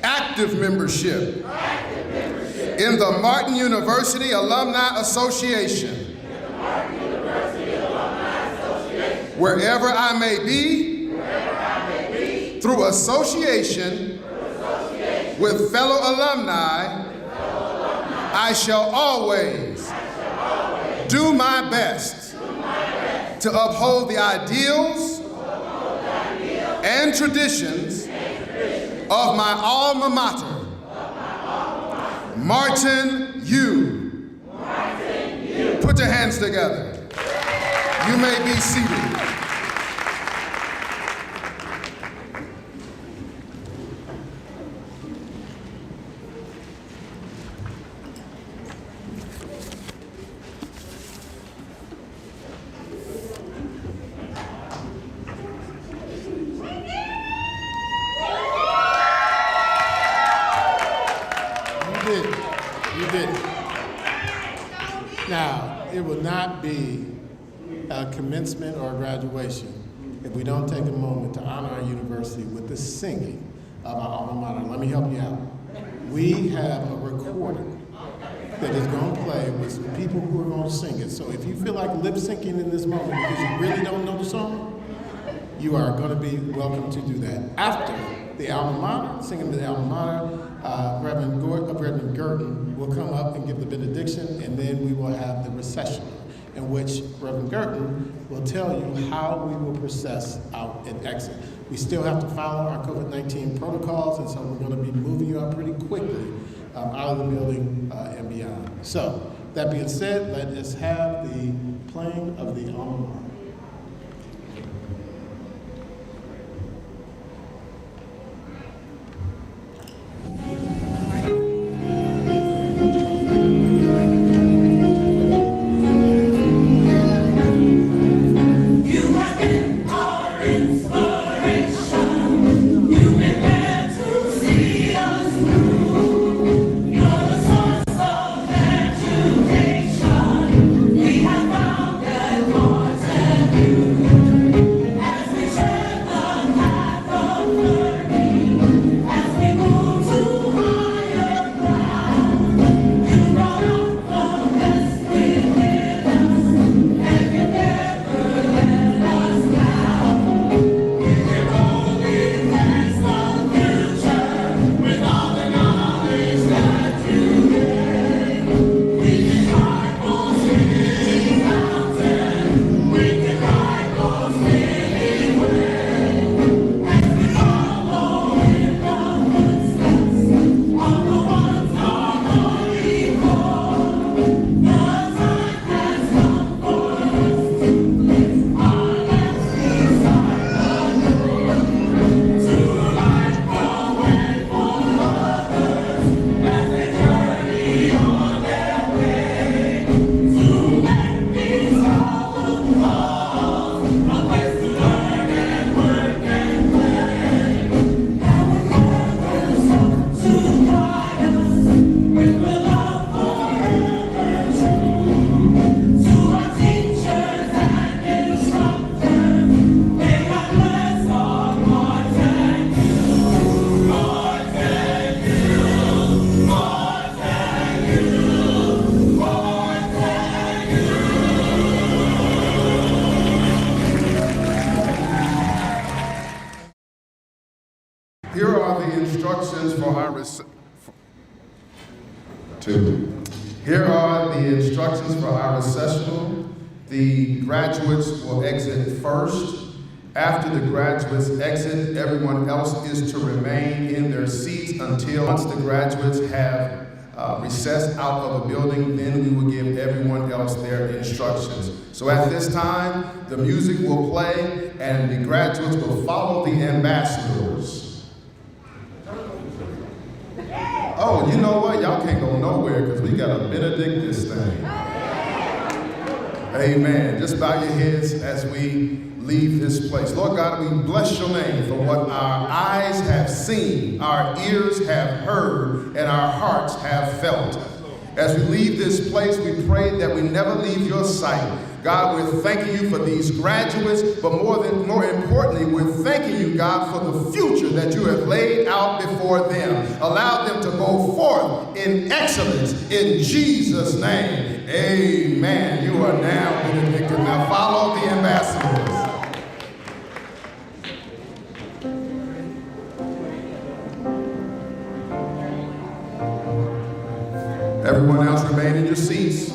active membership in the Martin University Alumni Association. Wherever I may be, through association with fellow alumni, I shall always do my best to uphold the ideals and traditions of my alma mater, Martin U. Put your hands together. You may be seated. Now, it will not be a commencement or a graduation if we don't take a moment to honor our university with the singing of our alma mater. Let me help you out. We have a recording that is going to play with some people who are going to sing it. So if you feel like lip syncing in this moment because you really don't know the song, you are going to be welcome to do that. After the alma mater, singing the alma mater, Reverend Gurdon will come up and give the benediction, and then we will have the recession, in which Reverend Gurdon will tell you how we will process out and exit. We still have to follow our COVID-19 protocols, and so we're going to be moving you out pretty quickly out of the building and beyond. So, that being said, let us have the playing of the alma mater. We have found that Martin. instructions for our Here are the instructions for our recessional. The graduates will exit first. After the graduates exit, everyone else is to remain in their seats until once the graduates have recessed out of the building, then we will give everyone else their instructions. So at this time, the music will play and the graduates will follow the ambassadors. Oh, you know what? Y'all can't go nowhere because we got to benedict this thing. Amen. Just bow your heads as we leave this place. Lord God, we bless your name for what our eyes have seen, our ears have heard, and our hearts have felt. As we leave this place, we pray that we never leave your sight. God, we're thanking you for these graduates, but more importantly, we're thanking you, God, for the future that you have laid out before them. Allow them to go forth in excellence in Jesus' name. Amen. You are now benedicted. Now follow the ambassadors. Everyone else remain in your seats.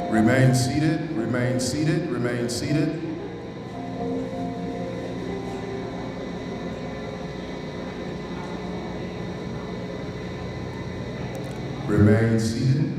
Remain seated, remain seated, remain seated. Remain seated.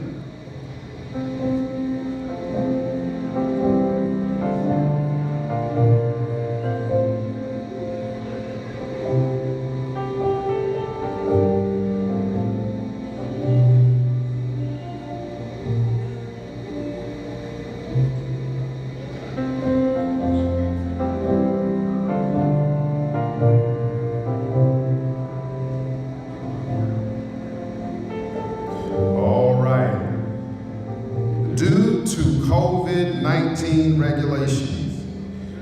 COVID-19 regulations,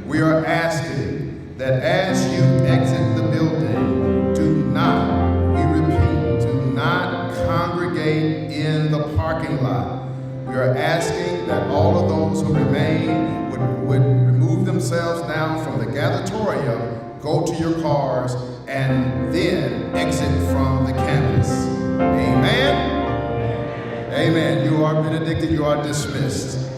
we are asking that as you exit the building, do not, we repeat, do not congregate in the parking lot. We are asking that all of those who remain would remove themselves now from the gathetorium, go to your cars, and then exit from the campus. Amen? Amen. You are benedicted. You are dismissed.